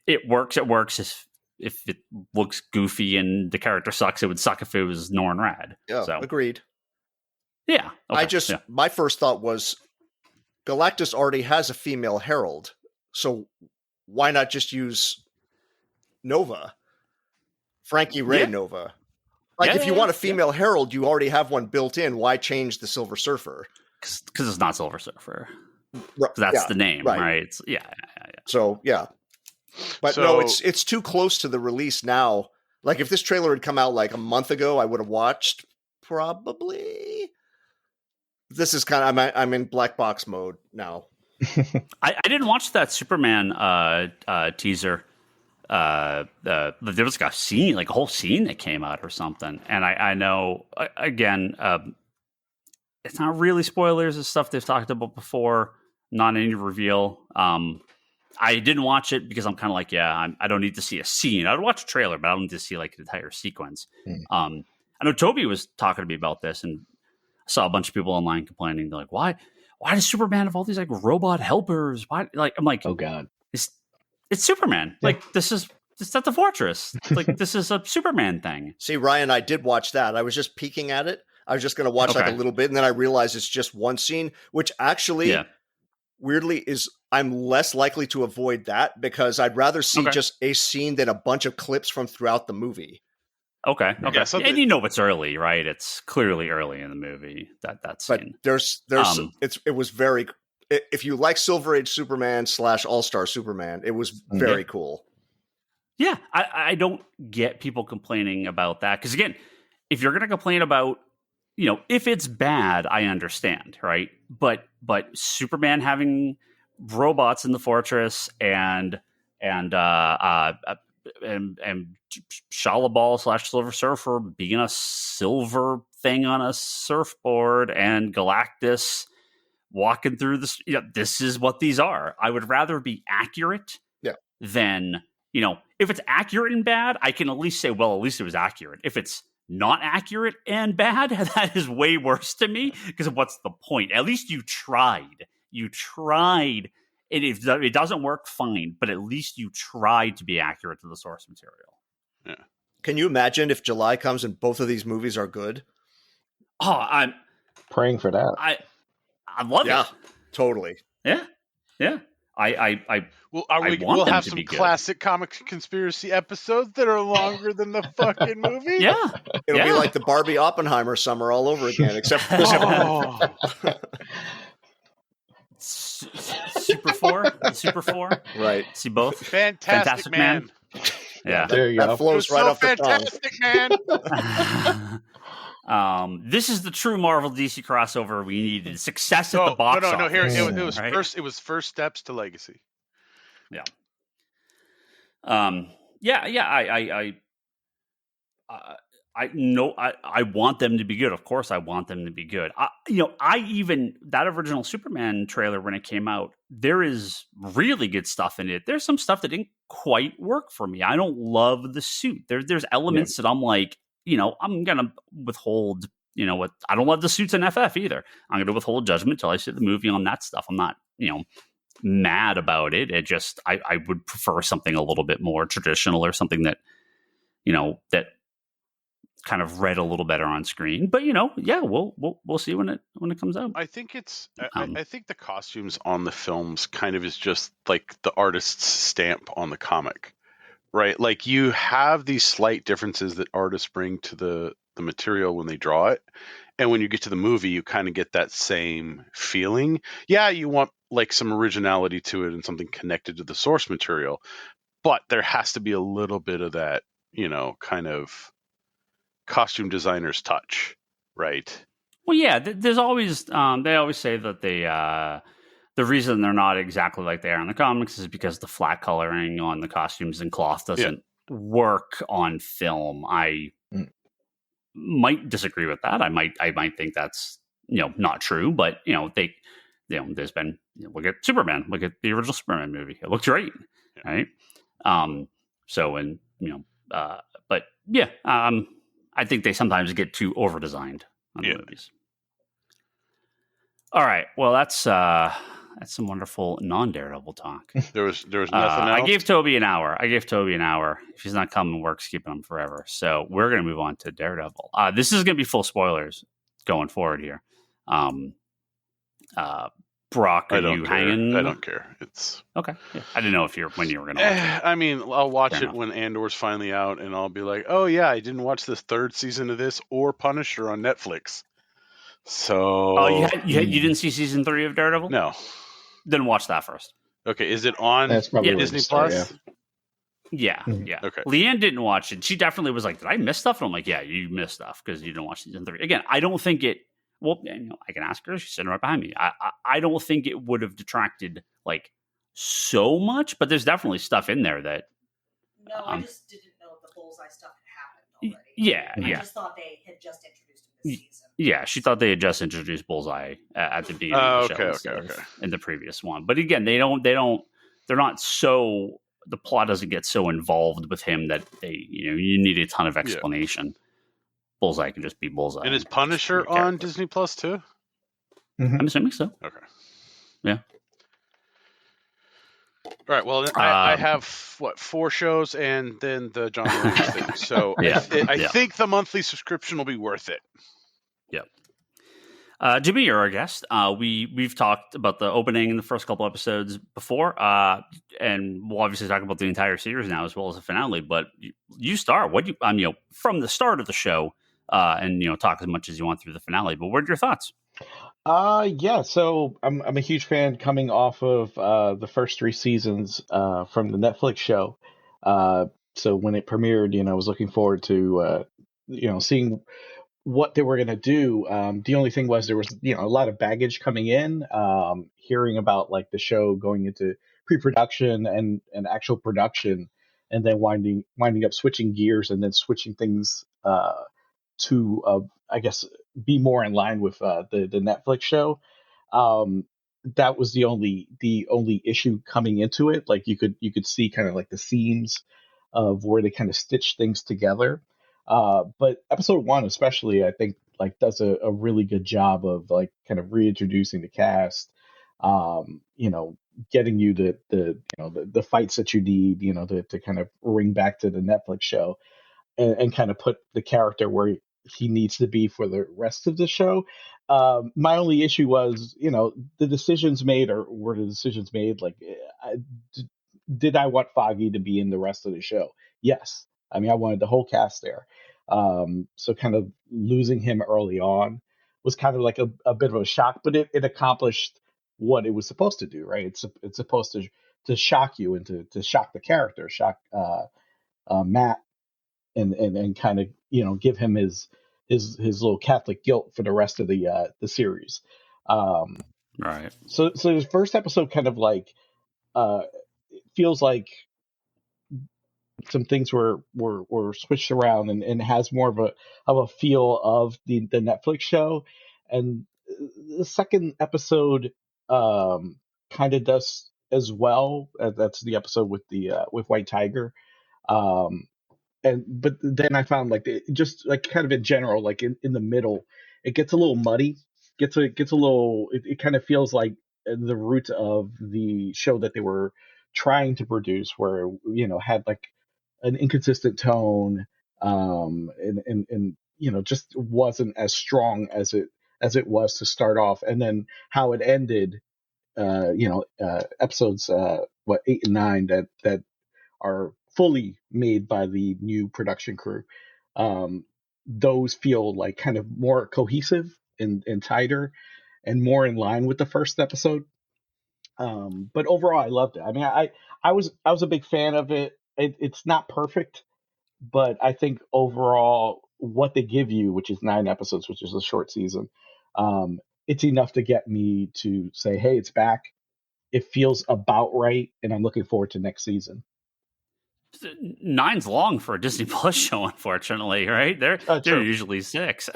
it works, it works. If it looks goofy and the character sucks, it would suck if it was Norrin Rad. Yeah, so. Agreed. Yeah. Okay. My first thought was Galactus already has a female herald, so why not just use Nova? Frankie Ray Nova. Like, if you want a female herald, you already have one built in. Why change the Silver Surfer? Because it's not Silver Surfer. That's the name, right? It's, So, yeah. But no, it's too close to the release now. Like, if this trailer had come out like a month ago, I would have watched, probably. This is kind of, I'm in black box mode now. I didn't watch that Superman teaser. There was like a whole scene that came out or something, and I know again, it's not really spoilers. It's stuff they've talked about before, not any reveal. I didn't watch it because I'm kind of like, I don't need to see a scene. I'd watch a trailer, but I don't need to see like an entire sequence. I know Toby was talking to me about this, and I saw a bunch of people online complaining. They're like, why does Superman have all these like robot helpers? Why? Like, I'm like, oh god, it's Superman. Yeah. Like, this is at the fortress. Like, this is a Superman thing. See, Ryan, I did watch that. I was just peeking at it. I was just going to watch like a little bit, and then I realized it's just one scene, which actually, weirdly, is I'm less likely to avoid that because I'd rather see just a scene than a bunch of clips from throughout the movie. Okay. Yeah, and it's early, right? It's clearly early in the movie that scene. But it was very. If you like Silver Age Superman / All-Star Superman, it was very cool. Yeah, I don't get people complaining about that because, again, if you're going to complain about, if it's bad, I understand, right? But Superman having robots in the fortress and Shalabal / Silver Surfer being a silver thing on a surfboard and Galactus walking through this, this is what these are. I would rather be accurate than, if it's accurate and bad, I can at least say, well, at least it was accurate. If it's not accurate and bad, that is way worse to me because what's the point? At least you tried. And if it doesn't work, fine, but at least you tried to be accurate to the source material. Yeah. Can you imagine if July comes and both of these movies are good? Oh, I'm praying for that. I love it. Yeah, totally. Yeah. We'll have some classic comic conspiracy episodes that are longer than the fucking movie. Yeah. It'll be like the Barbie Oppenheimer summer all over again, except Super 4, right? See both. Fantastic Man. Yeah, there you go. That flows right off the tongue. Fantastic Man. This is the true Marvel DC crossover we needed. Success at the box office. No. Here it was right? It was first steps to legacy. Yeah. I want them to be good. Of course, I want them to be good. That original Superman trailer when it came out, there is really good stuff in it. There's some stuff that didn't quite work for me. I don't love the suit. There's elements that I'm like, I'm gonna withhold. I don't love the suits in FF either. I'm gonna withhold judgment till I see the movie on that stuff. I'm not, mad about it. It just I would prefer something a little bit more traditional or something that, that kind of read a little better on screen, but we'll see when it comes out. I think I think the costumes on the films kind of is just like the artist's stamp on the comic, right? Like, you have these slight differences that artists bring to the material when they draw it, and when you get to the movie, you kind of get that same feeling. Yeah, you want like some originality to it and something connected to the source material, but there has to be a little bit of that, kind of costume designer's touch, right? Well, yeah, there's always they always say that the reason they're not exactly like they are in the comics is because the flat coloring on the costumes and cloth doesn't work on film. I might disagree with that. I might think that's not true, but there's been look at Superman, look at the original Superman movie. It looked great, right? So and but yeah, I think they sometimes get too over designed on the movies. All right, well that's some wonderful non-Daredevil talk. There was nothing else. I gave Toby an hour. If he's not coming, we're keeping him forever. So we're going to move on to Daredevil. This is going to be full spoilers going forward here. Brock, are you hanging? I don't care. It's okay. Yeah. I didn't know when you were going to watch it. I mean, I'll watch it when Andor's finally out, and I'll be like, oh yeah, I didn't watch this third season of this or Punisher on Netflix. So you didn't see season 3 of Daredevil? No. Then watch that first. Okay, is it on Disney Plus? Yeah. Okay. Leanne didn't watch it. She definitely was like, "Did I miss stuff?" And I'm like, "Yeah, you missed stuff because you didn't watch season 3." Again, I don't think it. Well, I can ask her. She's sitting right behind me. I don't think it would have detracted like so much, but there's definitely stuff in there that. No, I just didn't know the Bullseye stuff had happened already. I just thought they had just introduced him this season. Yeah, she thought they had just introduced Bullseye at the beginning of the show in the previous one. But again, they're not so, the plot doesn't get so involved with him that you need a ton of explanation. Yeah. Bullseye can just be Bullseye. And is Punisher on Disney Plus too? Mm-hmm. I'm assuming so. Okay. Yeah. All right. Well, I have 4 shows and then the John Williams thing. So I think the monthly subscription will be worth it. Yep. Jimmy, you're our guest. We've talked about the opening in the first couple episodes before, and we'll obviously talk about the entire series now as well as the finale. But you start. From the start of the show, and talk as much as you want through the finale. But what are your thoughts? So I'm a huge fan coming off of the first 3 seasons from the Netflix show. So when it premiered, I was looking forward to seeing what they were going to do. The only thing was there was a lot of baggage coming in, hearing about like the show going into pre-production and actual production, and then winding up switching gears and then switching things to I guess be more in line with the Netflix show. That was the only issue coming into it. Like you could see kind of like the seams of where they kind of stitch things together. But episode 1 especially, I think like does a really good job of like kind of reintroducing the cast, getting you the fights that you need, to kind of ring back to the Netflix show and kind of put the character where he needs to be for the rest of the show. My only issue was, the decisions made, or were the decisions made, like, did I want Foggy to be in the rest of the show? Yes. I mean, I wanted the whole cast there. So kind of losing him early on was kind of like a bit of a shock, but it accomplished what it was supposed to do, right? It's supposed to shock you and to shock the character, shock Matt, and kind of give him his little Catholic guilt for the rest of the series. Right. So the first episode kind of like feels like some things were switched around and has more of a feel of the Netflix show. And the second episode kind of does as well. That's the episode with White Tiger. But then I found like just like kind of in general, like in the middle, it gets a little muddy. Gets a little. It kind of feels like the root of the show that they were trying to produce, where had like an inconsistent tone, and just wasn't as strong as it was to start off, and then how it ended. Episodes 8 and 9 that are fully made by the new production crew. Those feel like kind of more cohesive and tighter and more in line with the first episode. But overall, I loved it. I mean, I was a big fan of it. It's not perfect, but I think overall what they give you, which is 9 episodes, which is a short season, it's enough to get me to say, hey, it's back. it feels about right, and I'm looking forward to next season. 9's long for a Disney Plus show, unfortunately, right? They're usually 6.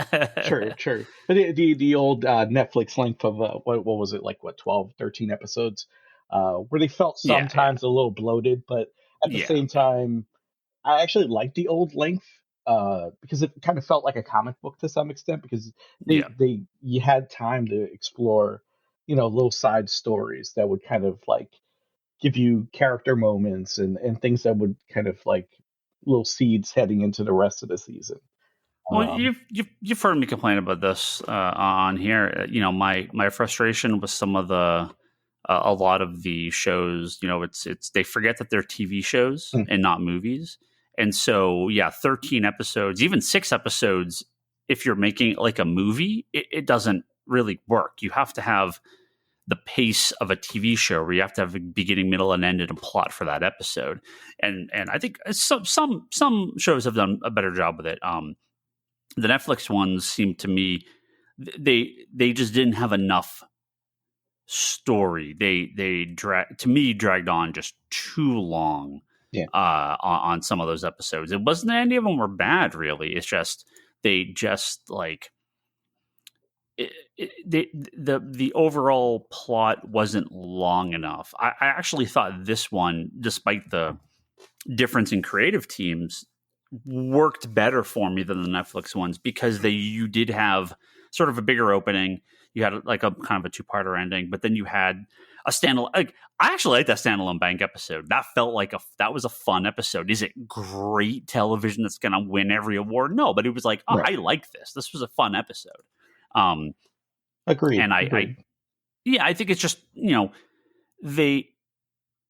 Sure. But the old Netflix length of what was it, like 12, 13 episodes, where they felt sometimes a little bloated, but at the same time, I actually liked the old length because it kind of felt like a comic book to some extent, because you had time to explore, little side stories that would kind of like give you character moments and things that would kind of like little seeds heading into the rest of the season. Well, you've heard me complain about this on here. My frustration with some of the a lot of the shows. It's they forget that they're TV shows and not movies, and so 13 episodes, even 6 episodes. If you're making like a movie, it doesn't really work. You have to have the pace of a TV show where you have to have a beginning, middle, and end and a plot for that episode. And I think some shows have done a better job with it. The Netflix ones seem to me they just didn't have enough story. They dragged on just too long. On some of those episodes. It wasn't any of them were bad, really. It's just they just like the overall plot wasn't long enough. I actually thought this one, despite the difference in creative teams, worked better for me than the Netflix ones, because you did have sort of a bigger opening. You had like a kind of a 2-parter ending, but then you had a standalone. Like, I actually like that standalone bank episode. That felt like that was a fun episode. Is it great television that's going to win every award? No, but it was like, I like this. This was a fun episode. Agreed. And I think it's just,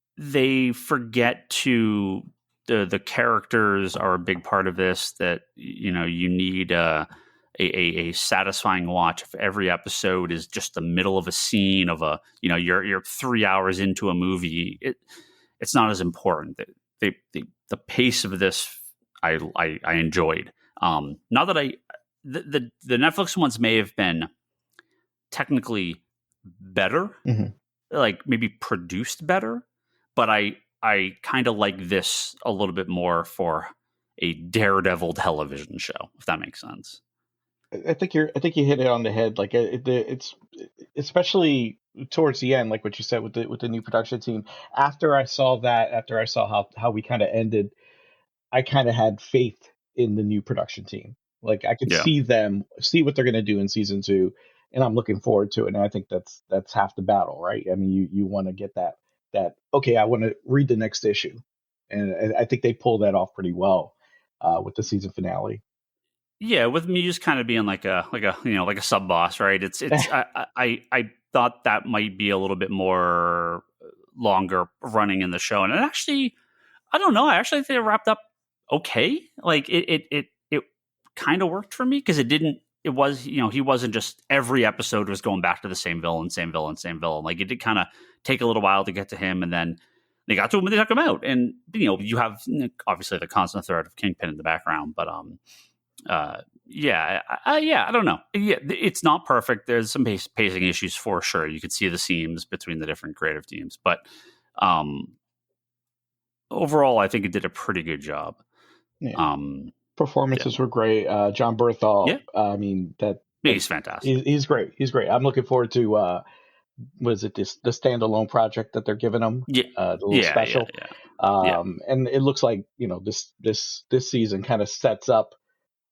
they forget to the characters are a big part of this, that, you need a satisfying watch. If every episode is just the middle of a scene of you're 3 hours into a movie, it's not as important. The pace of this, I enjoyed. Not that the Netflix ones may have been technically better, like maybe produced better, but I kind of like this a little bit more for a Daredevil television show, if that makes sense. I think you hit it on the head. Like it's especially towards the end, like what you said with the new production team. After I saw how we kind of ended, I kind of had faith in the new production team. Like, I could see what they're going to do in season 2, and I'm looking forward to it. And I think that's half the battle, right? I mean, you want to get that okay, I want to read the next issue, and I think they pulled that off pretty well with the season finale. Yeah, with me just kind of being like a sub boss, right? It's I thought that might be a little bit more longer running in the show, and actually, I don't know. I actually think it wrapped up okay. Like it kind of worked for me, because it didn't. It was, he wasn't just every episode was going back to the same villain. Like, it did kind of take a little while to get to him, and then they got to him and they took him out. And you have obviously the constant threat of Kingpin in the background, but I don't know. Yeah, it's not perfect. There's some pacing issues for sure. You could see the seams between the different creative teams, but overall, I think it did a pretty good job. Yeah. Performances were great. John Berthal. I mean, he's fantastic. He's great. I'm looking forward to was it the standalone project that they're giving him? The little special. And it looks like this season kind of sets up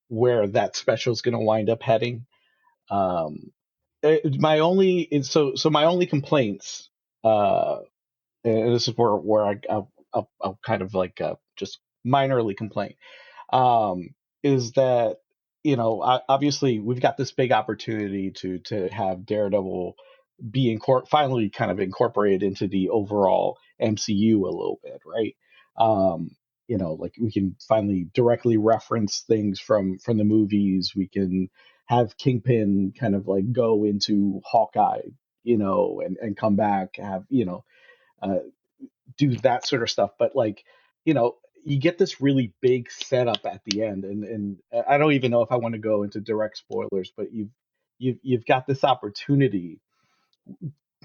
where that special is going to wind up heading. My only complaints, and this is where I'll kind of like just minorly complain, is that obviously we've got this big opportunity to have Daredevil be finally kind of incorporated into the overall MCU a little bit, right? Like, we can finally directly reference things from the movies. We can have Kingpin kind of like go into Hawkeye, and come back, have do that sort of stuff. But like, you get this really big setup at the end, and I don't even know if I want to go into direct spoilers, but you've got this opportunity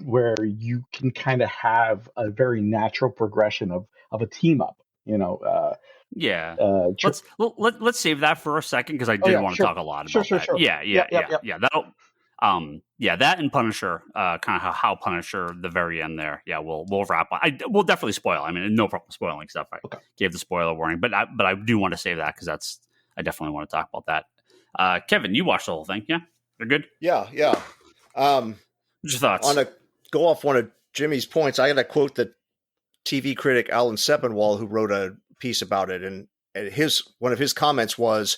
where you can kind of have a very natural progression of a team up. Yeah. Let's save that for a second because I did want to talk a lot about that. Sure. Yeah. That'll that and Punisher, kind of how Punisher the very end there. Yeah, we'll wrap up. We'll definitely spoil. I mean, no problem spoiling stuff. I gave the spoiler warning, but I do want to save that because I definitely want to talk about that. Kevin, you watched the whole thing, yeah? You're good? Yeah. What's your thoughts? Go off one of Jimmy's points, I got to quote the TV critic Alan Sepinwall, who wrote a piece about it, and one of his comments was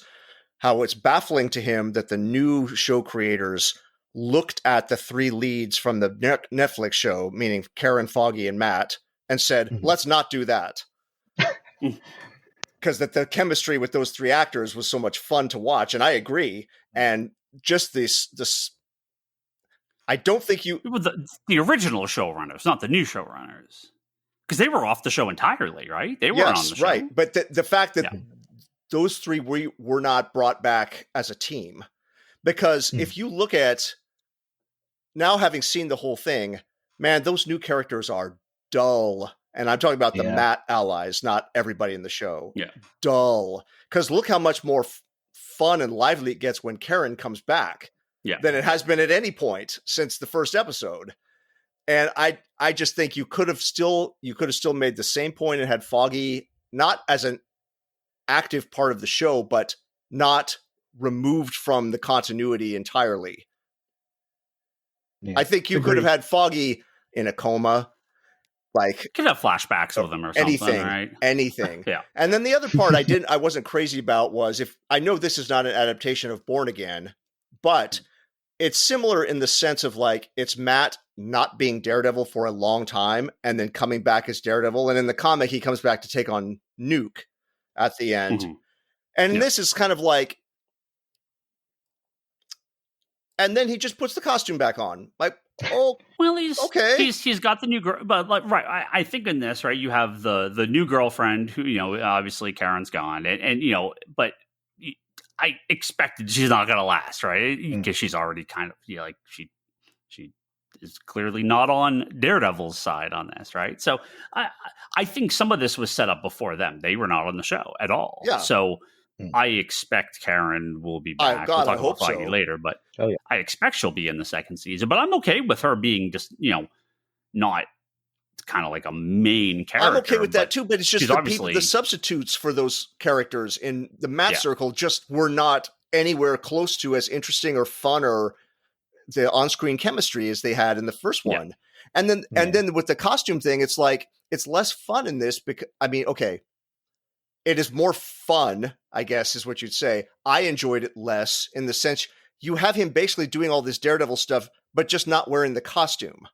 how it's baffling to him that the new show creators looked at the three leads from the Netflix show, meaning Karen, Foggy, and Matt, and said, let's not do that. Because the chemistry with those three actors was so much fun to watch, and I agree. And just this I don't think the original showrunners, not the new showrunners, because they were off the show entirely, right? They weren't on the show, right? But the fact that those three were not brought back as a team, because if you look at now, having seen the whole thing, man, those new characters are dull. And I'm talking about the Matt allies, not everybody in the show. Yeah, dull. Because look how much more fun and lively it gets when Karen comes back. Than it has been at any point since the first episode. And I just think you could have still made the same point and had Foggy not as an active part of the show, but not removed from the continuity entirely. Yeah, I think you could have had Foggy in a coma, like could have flashbacks with him or something, right? Anything. Yeah. And then the other part I wasn't crazy about was I know this is not an adaptation of Born Again, but it's similar in the sense of like it's Matt not being Daredevil for a long time and then coming back as Daredevil. And in the comic, he comes back to take on Nuke at the end. Mm-hmm. And this is kind of like, and then he just puts the costume back on. Like, oh, well, he's got the new girl, but like, right. I think in this, right, you have the new girlfriend who, obviously Karen's gone and but I expected she's not going to last, right? Because she's already kind of like she is clearly not on Daredevil's side on this, right? So I think some of this was set up before them. They were not on the show at all. Yeah. So I expect Karen will be back. We'll talk about Foggy later, but I expect she'll be in the second season. But I'm okay with her being just not kind of like a main character. I'm okay with that too, but it's just the substitutes for those characters in the Matt circle just were not anywhere close to as interesting or fun or the on-screen chemistry as they had in the first one. And then with the costume thing, it's like it's less fun in this because it is more fun, I guess is what you'd say. I enjoyed it less in the sense you have him basically doing all this Daredevil stuff, but just not wearing the costume.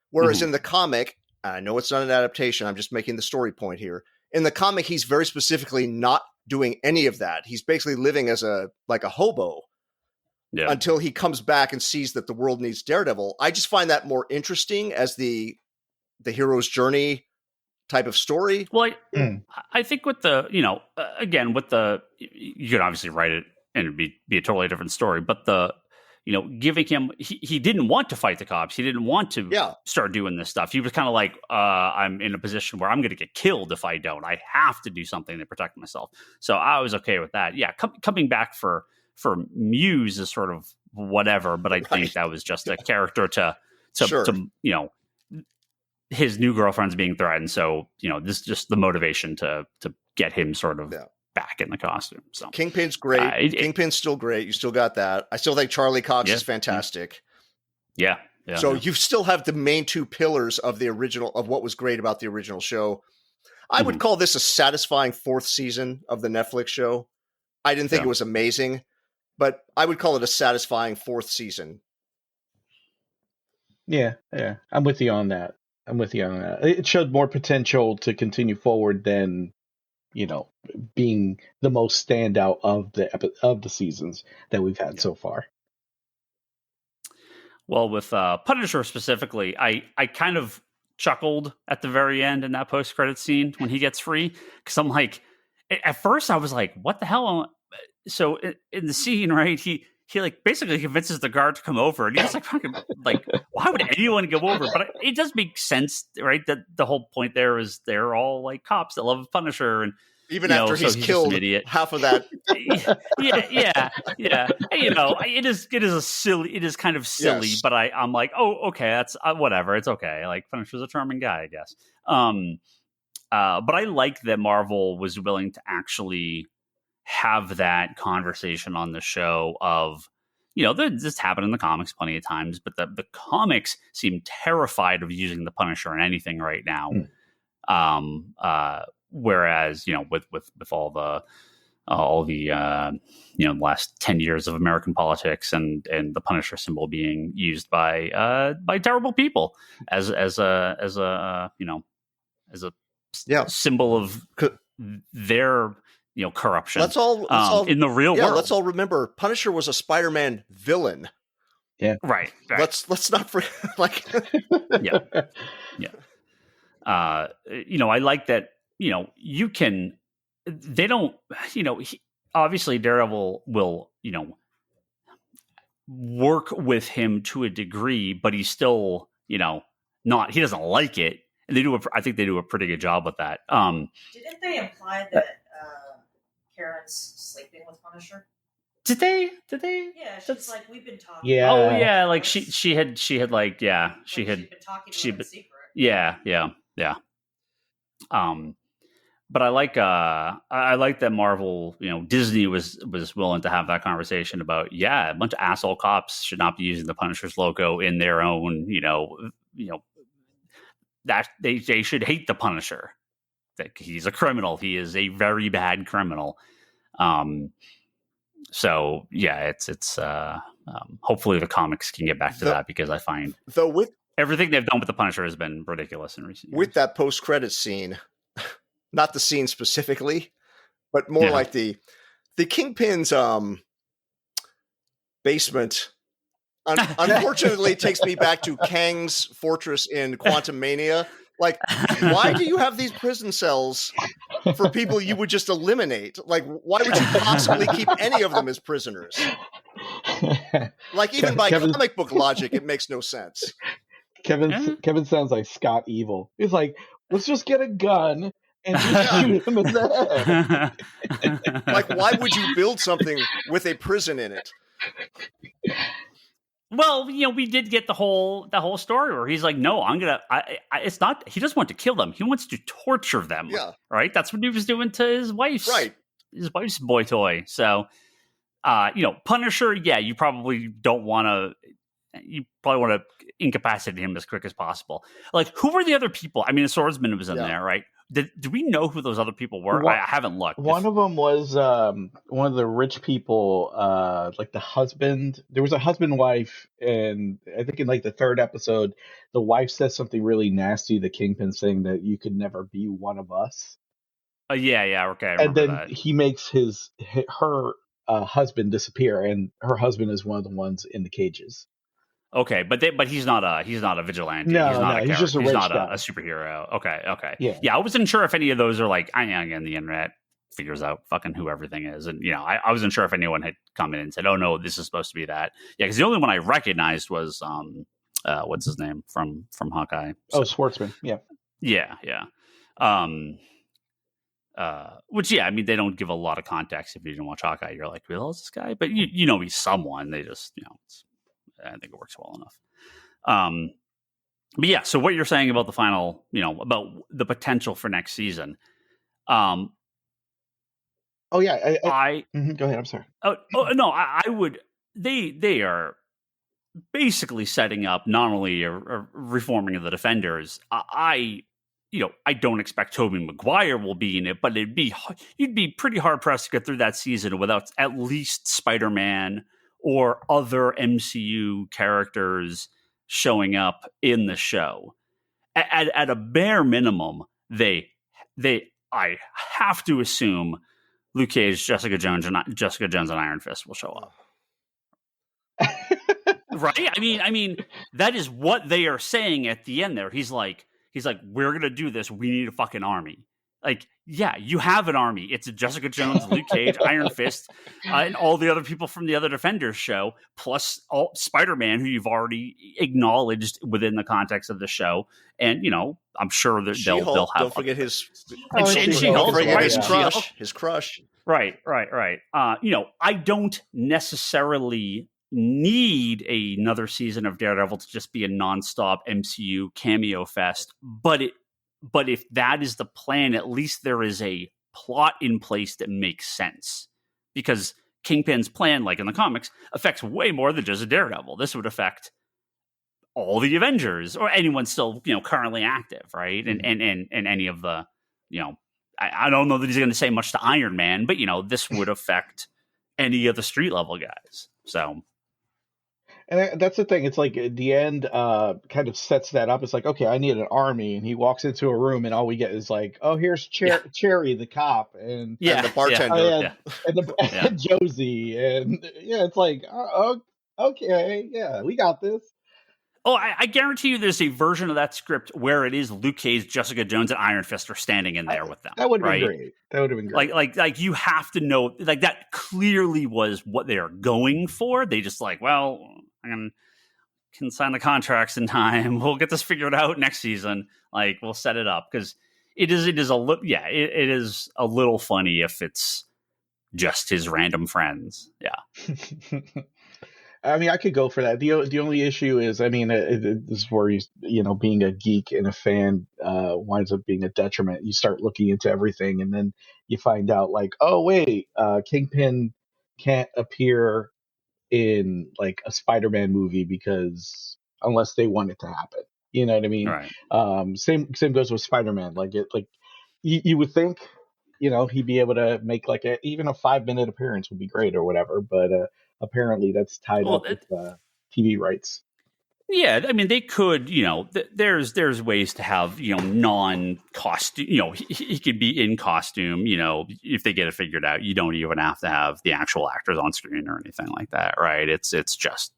Whereas in the comic, I know it's not an adaptation. I'm just making the story point here. In the comic, he's very specifically not doing any of that. He's basically living as a hobo until he comes back and sees that the world needs Daredevil. I just find that more interesting as the hero's journey type of story. Well, I think with the, again, with the, you could obviously write it and it'd be a totally different story, but the, giving him, he didn't want to fight the cops. He didn't want to start doing this stuff. He was kind of like, I'm in a position where I'm going to get killed if I don't. I have to do something to protect myself. So I was okay with that. Yeah, coming back for Muse is sort of whatever, but I think that was just a character to his new girlfriend's being threatened. So, this is just the motivation to get him sort of back in the costume. So Kingpin's great. Kingpin's still great. You still got that. I still think Charlie Cox is fantastic. Yeah. So you still have the main two pillars of the original, of what was great about the original show. I would call this a satisfying fourth season of the Netflix show. I didn't think it was amazing, but I would call it a satisfying fourth season. Yeah. I'm with you on that. It showed more potential to continue forward than, being the most standout of the seasons that we've had so far. Well, with Punisher specifically, I kind of chuckled at the very end in that post-credit scene when he gets free, because I'm like, at first I was like, what the hell? So in the scene, right, he he like basically convinces the guard to come over, and he's like, fucking, like, why would anyone go over? But it does make sense, right? That the whole point there is they're all like cops that love Punisher, and even after he's killed half of that. yeah. And, it is kind of silly, yes. But I'm like, oh, okay, that's whatever. It's okay. Like, Punisher's a charming guy, I guess. But I like that Marvel was willing to actually have that conversation on the show of, this happened in the comics plenty of times, but the comics seem terrified of using the Punisher in anything right now. Whereas, with all the last 10 years of American politics and the Punisher symbol being used by terrible people as a symbol of their corruption. Let's all in the real world. Let's all remember Punisher was a Spider-Man villain. Yeah, right. Let's not forget. Like, yeah. I like that. You can. They don't. Obviously, Daredevil will. Work with him to a degree, but he's still. Not. He doesn't like it, and they do. I think they do a pretty good job with that. Didn't they imply that Karen's sleeping with Punisher? Did they? Yeah, she's like, we've been talking. Yeah. Oh yeah, like she had like, yeah, she had been talking to him in secret. Yeah. But I like that Marvel, Disney was willing to have that conversation about, a bunch of asshole cops should not be using the Punisher's logo in their own, that they should hate the Punisher. That he's a criminal. He is a very bad criminal. So yeah, it's hopefully the comics can get back to that, because I find with everything they've done with the Punisher has been ridiculous in recent years. With that post-credit scene, not the scene specifically, but more like the Kingpin's basement. Unfortunately, takes me back to Kang's fortress in Quantum Mania. Like, why do you have these prison cells for people you would just eliminate? Like, why would you possibly keep any of them as prisoners? Like, even by comic book logic, it makes no sense. Kevin sounds like Scott Evil. He's like, let's just get a gun and just shoot him in the head. Like, why would you build something with a prison in it? Well, we did get the whole story where he's like, no, it's not, he doesn't want to kill them. He wants to torture them. Yeah. Right. That's what he was doing to his wife's boy toy. So, Punisher. Yeah. You probably want to incapacitate him as quick as possible. Like, who were the other people? I mean, the swordsman was in there, right? Do we know who those other people were? I haven't looked. One of them was one of the rich people, like the husband. There was a husband and wife, and I think in like the third episode, the wife says something really nasty to Kingpin, saying that you could never be one of us. Yeah, okay. And then he makes her husband disappear, and her husband is one of the ones in the cages. Okay, but he's not a vigilante. No, he's just a rich guy. A superhero. Okay. Yeah, I wasn't sure if any of those are like, again, the internet figures out fucking who everything is, and I wasn't sure if anyone had come in and said, oh no, this is supposed to be that. Yeah, because the only one I recognized was what's his name from Hawkeye? So, Schwartzman. Yeah. Which I mean, they don't give a lot of context. If you didn't watch Hawkeye, you're like, well, is this guy? But he's someone. They just I think it works well enough. But yeah, so what you're saying about the final, about the potential for next season. Oh yeah, go ahead. I'm sorry. Oh no, I would. They are basically setting up not only a reforming of the Defenders. I don't expect Tobey Maguire will be in it, but you'd be pretty hard pressed to get through that season without at least Spider-Man or other MCU characters showing up in the show. At a bare minimum, I have to assume Luke Cage, Jessica Jones, and Iron Fist will show up. Right? I mean, that is what they are saying at the end there. He's like, we're gonna do this. We need a fucking army. Like, yeah, you have an army. It's Jessica Jones, Luke Cage, Iron Fist, and all the other people from the other Defenders show, plus all Spider-Man, who you've already acknowledged within the context of the show. And, I'm sure that they'll have... Don't forget his... And She-Hulk, Don't forget right? his crush. Right. I don't necessarily need another season of Daredevil to just be a nonstop MCU cameo fest, but if that is the plan, at least there is a plot in place that makes sense, because Kingpin's plan, like in the comics, affects way more than just a Daredevil. This would affect all the Avengers or anyone still, currently active, right? And any of the, I don't know that he's going to say much to Iron Man, but this would affect any of the street level guys. So, and that's the thing. It's like at the end, kind of sets that up. It's like, okay, I need an army, and he walks into a room, and all we get is like, oh, here's Cherry, the cop, and the bartender, and Josie, and it's like, oh, okay, yeah, we got this. Oh, I guarantee you there's a version of that script where it is Luke Cage, Jessica Jones, and Iron Fist are standing in there with them. That would have been great. That would have been great. Like you have to know, like that clearly was what they are going for. They just like, well, I can sign the contracts in time. We'll get this figured out next season. Like we'll set it up, because it is a little funny if it's just his random friends. Yeah. I mean, I could go for that. The only issue is, I mean, this is where being a geek and a fan winds up being a detriment. You start looking into everything, and then you find out, like, oh wait, Kingpin can't appear in like a Spider-Man movie because unless they want it to happen, you know what I mean? Right. Same goes with Spider-Man. You would think, he'd be able to make like even a 5-minute appearance would be great or whatever, but apparently that's tied up with TV rights. Yeah, I mean, they could, there's ways to have, non-costume, he could be in costume, if they get it figured out. You don't even have to have the actual actors on screen or anything like that, right? It's just,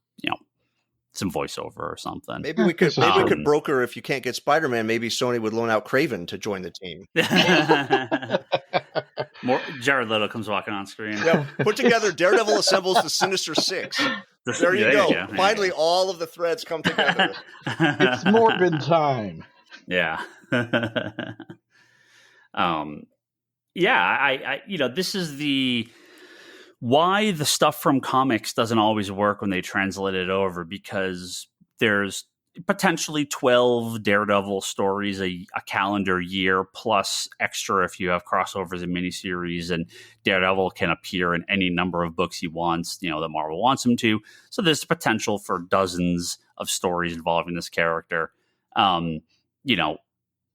some voiceover or something. Maybe we could broker, if you can't get Spider-Man, maybe Sony would loan out Kraven to join the team. More Jared Leto comes walking on screen. Yeah, put together Daredevil assembles the Sinister Six. There you go. Finally, all of the threads come together. It's Morbin time. Yeah. This is why the stuff from comics doesn't always work when they translate it over, because there's potentially 12 Daredevil stories a calendar year, plus extra if you have crossovers and miniseries, and Daredevil can appear in any number of books he wants, that Marvel wants him to. So there's potential for dozens of stories involving this character.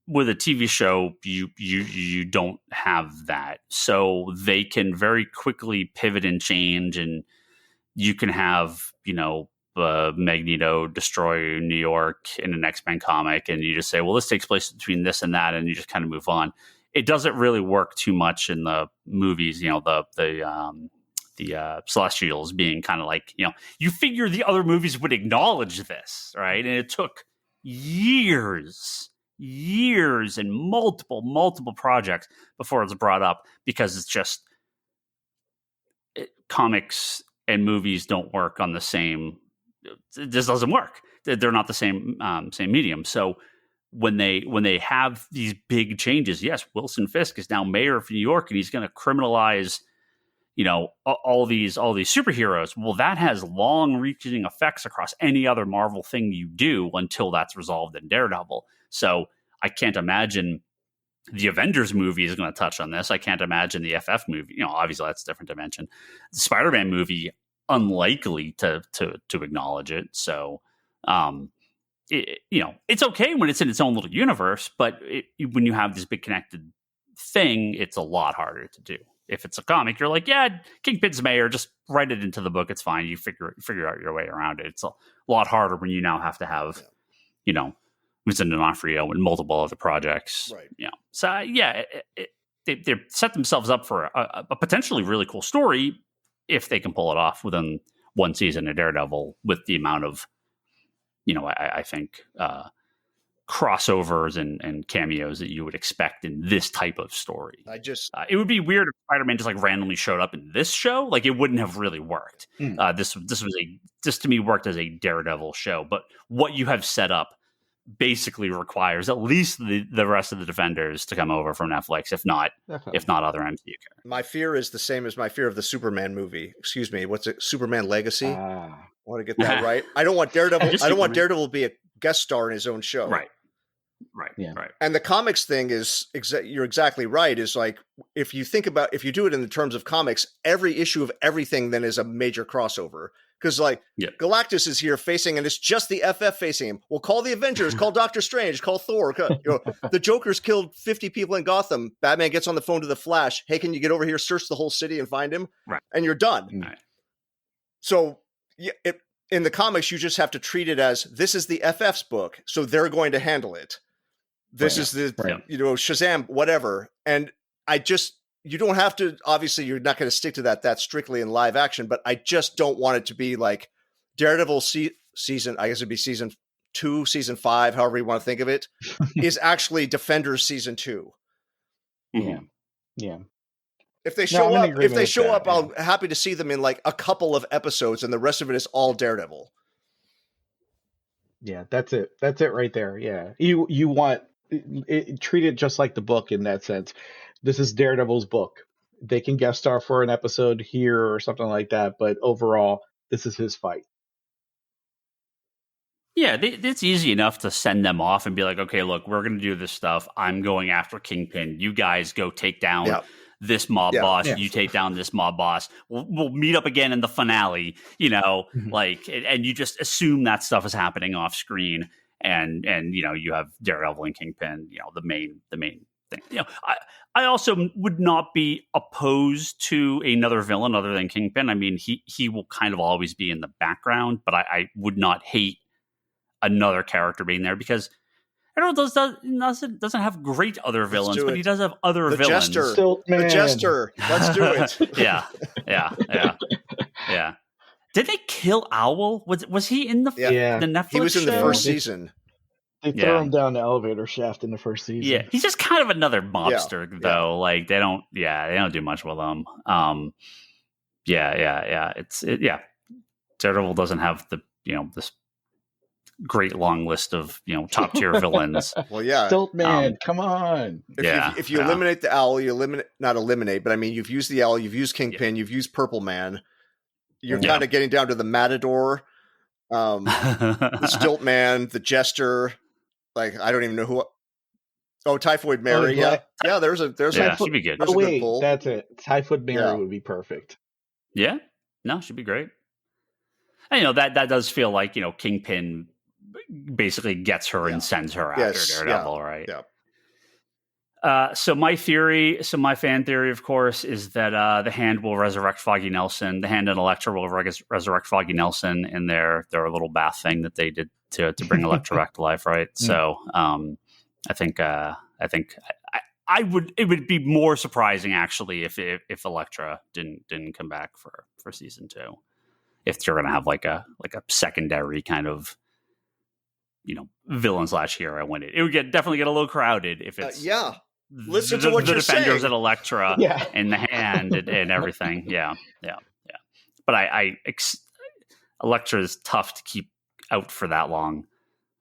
With a TV show, you don't have that. So they can very quickly pivot and change, and you can have, Magneto destroy New York in an X-Men comic, and you just say, well, this takes place between this and that, and you just kind of move on. It doesn't really work too much in the movies, the Celestials being kind of like, you figure the other movies would acknowledge this, right? And it took years and multiple projects before it's brought up, because it's just comics and movies don't work on the same. This doesn't work. They're not the same medium. So when they have these big changes, yes, Wilson Fisk is now mayor of New York, and he's going to criminalize, all these superheroes. Well, that has long-reaching effects across any other Marvel thing you do until that's resolved in Daredevil. So I can't imagine the Avengers movie is going to touch on this. I can't imagine the FF movie. Obviously that's a different dimension. The Spider-Man movie, unlikely to acknowledge it. So, it's okay when it's in its own little universe, but when you have this big connected thing, it's a lot harder to do. If it's a comic, you're like, yeah, Kingpin's mayor, just write it into the book. It's fine. You figure out your way around it. It's a lot harder when you now have to have, Vincent D'Onofrio and multiple other projects. Right. So they set themselves up for a potentially really cool story if they can pull it off within one season of Daredevil with the amount of, I think, crossovers and cameos that you would expect in this type of story. It would be weird if Spider-Man just like randomly showed up in this show. Like it wouldn't have really worked. This to me worked as a Daredevil show, but what you have set up basically requires at least the rest of the Defenders to come over from Netflix, if not other MCU characters. My fear is the same as my fear of the Superman movie. Excuse me, what's it? Superman Legacy. I want to get that right. I don't want Daredevil. I don't want Daredevil to be a guest star in his own show. Right. And the comics thing is you're exactly right. Is like if you do it in the terms of comics, every issue of everything then is a major crossover. Because Galactus is here facing, and it's just the FF facing him. Well, call the Avengers, call Doctor Strange, call Thor. The Joker's killed 50 people in Gotham. Batman gets on the phone to the Flash. Hey, can you get over here, search the whole city, and find him? Right. And you're done. Right. So in the comics, you just have to treat it as this is the FF's book, so they're going to handle it. This is the Shazam, whatever. And you don't have to, obviously you're not going to stick to that strictly in live action, but I just don't want it to be like Daredevil season, I guess it'd be season 2, season 5, however you want to think of it, is actually Defenders season 2. Yeah. Yeah. If they show up, I'm happy to see them in like a couple of episodes and the rest of it is all Daredevil. Yeah, that's it. That's it right there. Yeah. You want treat it just like the book in that sense. This is Daredevil's book. They can guest star for an episode here or something like that, but overall, this is his fight. Yeah, it's easy enough to send them off and be like, okay, look, we're going to do this stuff. I'm going after Kingpin. You guys go take down this mob boss. Yeah. You take down this mob boss. We'll meet up again in the finale, and you just assume that stuff is happening off screen. And you have Daredevil and Kingpin, the main thing. I also would not be opposed to another villain other than Kingpin. I mean, he will kind of always be in the background, but I would not hate another character being there because doesn't have great other villains, but he does have other villains. The Jester. Let's do it. Yeah. Did they kill Owl? Was he in the Netflix He was in the show? first season. They throw him down the elevator shaft in the first season. Yeah, he's just kind of another mobster, though. Yeah. Like they don't do much with him. Daredevil doesn't have the this great long list of top tier villains. Well, yeah, Stiltman, come on. If you eliminate the Owl, not eliminate, but I mean you've used the Owl, you've used Kingpin, you've used Purple Man. You're kind of getting down to the Matador, the Stiltman, the Jester. Like I don't even know who. Oh, Typhoid Mary. There's she'd be good. Oh wait, that's it. Typhoid Mary would be perfect. Yeah, no, she'd be great. And that does feel like Kingpin basically gets her and sends her after Daredevil, right? Yeah. So my fan theory, of course, is that the Hand will resurrect Foggy Nelson. The Hand and Elektra will resurrect Foggy Nelson in their little bath thing that they did to bring Elektra back to life, right? So I think it would be more surprising actually if Elektra didn't come back for season 2. If you're gonna have like a secondary kind of villain / hero, when it would definitely get a little crowded if it's Listen to what the you're Defenders saying. And Elektra and the Hand and everything. Yeah. But Elektra is tough to keep out for that long.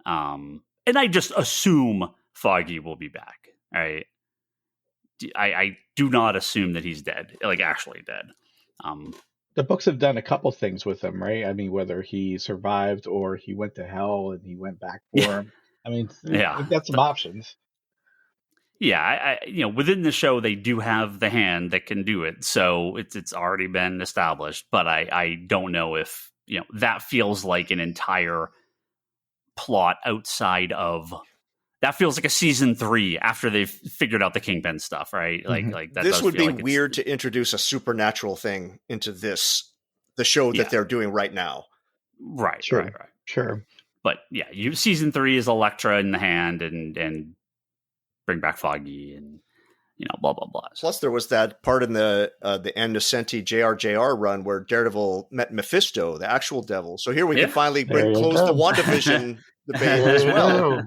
And I just assume Foggy will be back. Right. I do not assume that he's dead, like actually dead. The books have done a couple things with him, right? I mean, whether he survived or he went to hell and he went back for him. I mean, we've got some options. Yeah, within the show they do have the Hand that can do it, so it's already been established. But I don't know if that feels like an entire plot outside of that. Feels like a season 3 after they've figured out the Kingpin stuff, right? Like that. This would be weird to introduce a supernatural thing into the show that they're doing right now. Right, sure. Sure. But season 3 is Elektra in the Hand and bring back Foggy and blah blah blah. Plus, there was that part in the end of Senti JRJR run where Daredevil met Mephisto, the actual devil. So here we can finally close the WandaVision debate as well.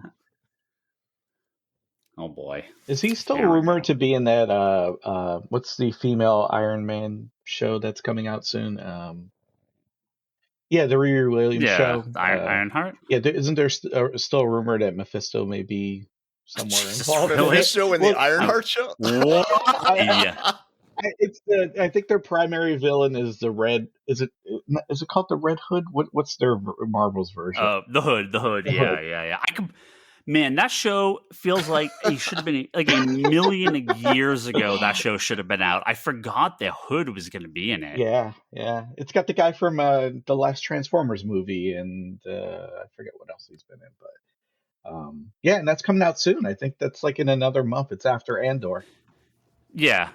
Oh boy. Is he still Here we rumored go. to be in that what's the female Iron Man show that's coming out soon? Yeah, the Riri Williams show. Ironheart. Yeah, isn't there still a rumor that Mephisto may be somewhere Jesus, involved? really? Mephisto in the Ironheart show? What? I think their primary villain is the Red. Is it called the Red Hood? What's their Marvel's version? The Hood. Yeah. Man, that show feels like it should have been like a million years ago. That show should have been out. I forgot the Hood was going to be in it. Yeah. It's got the guy from the last Transformers movie, and I forget what else he's been in, but yeah, and that's coming out soon. I think that's like in another month. It's after Andor. Yeah.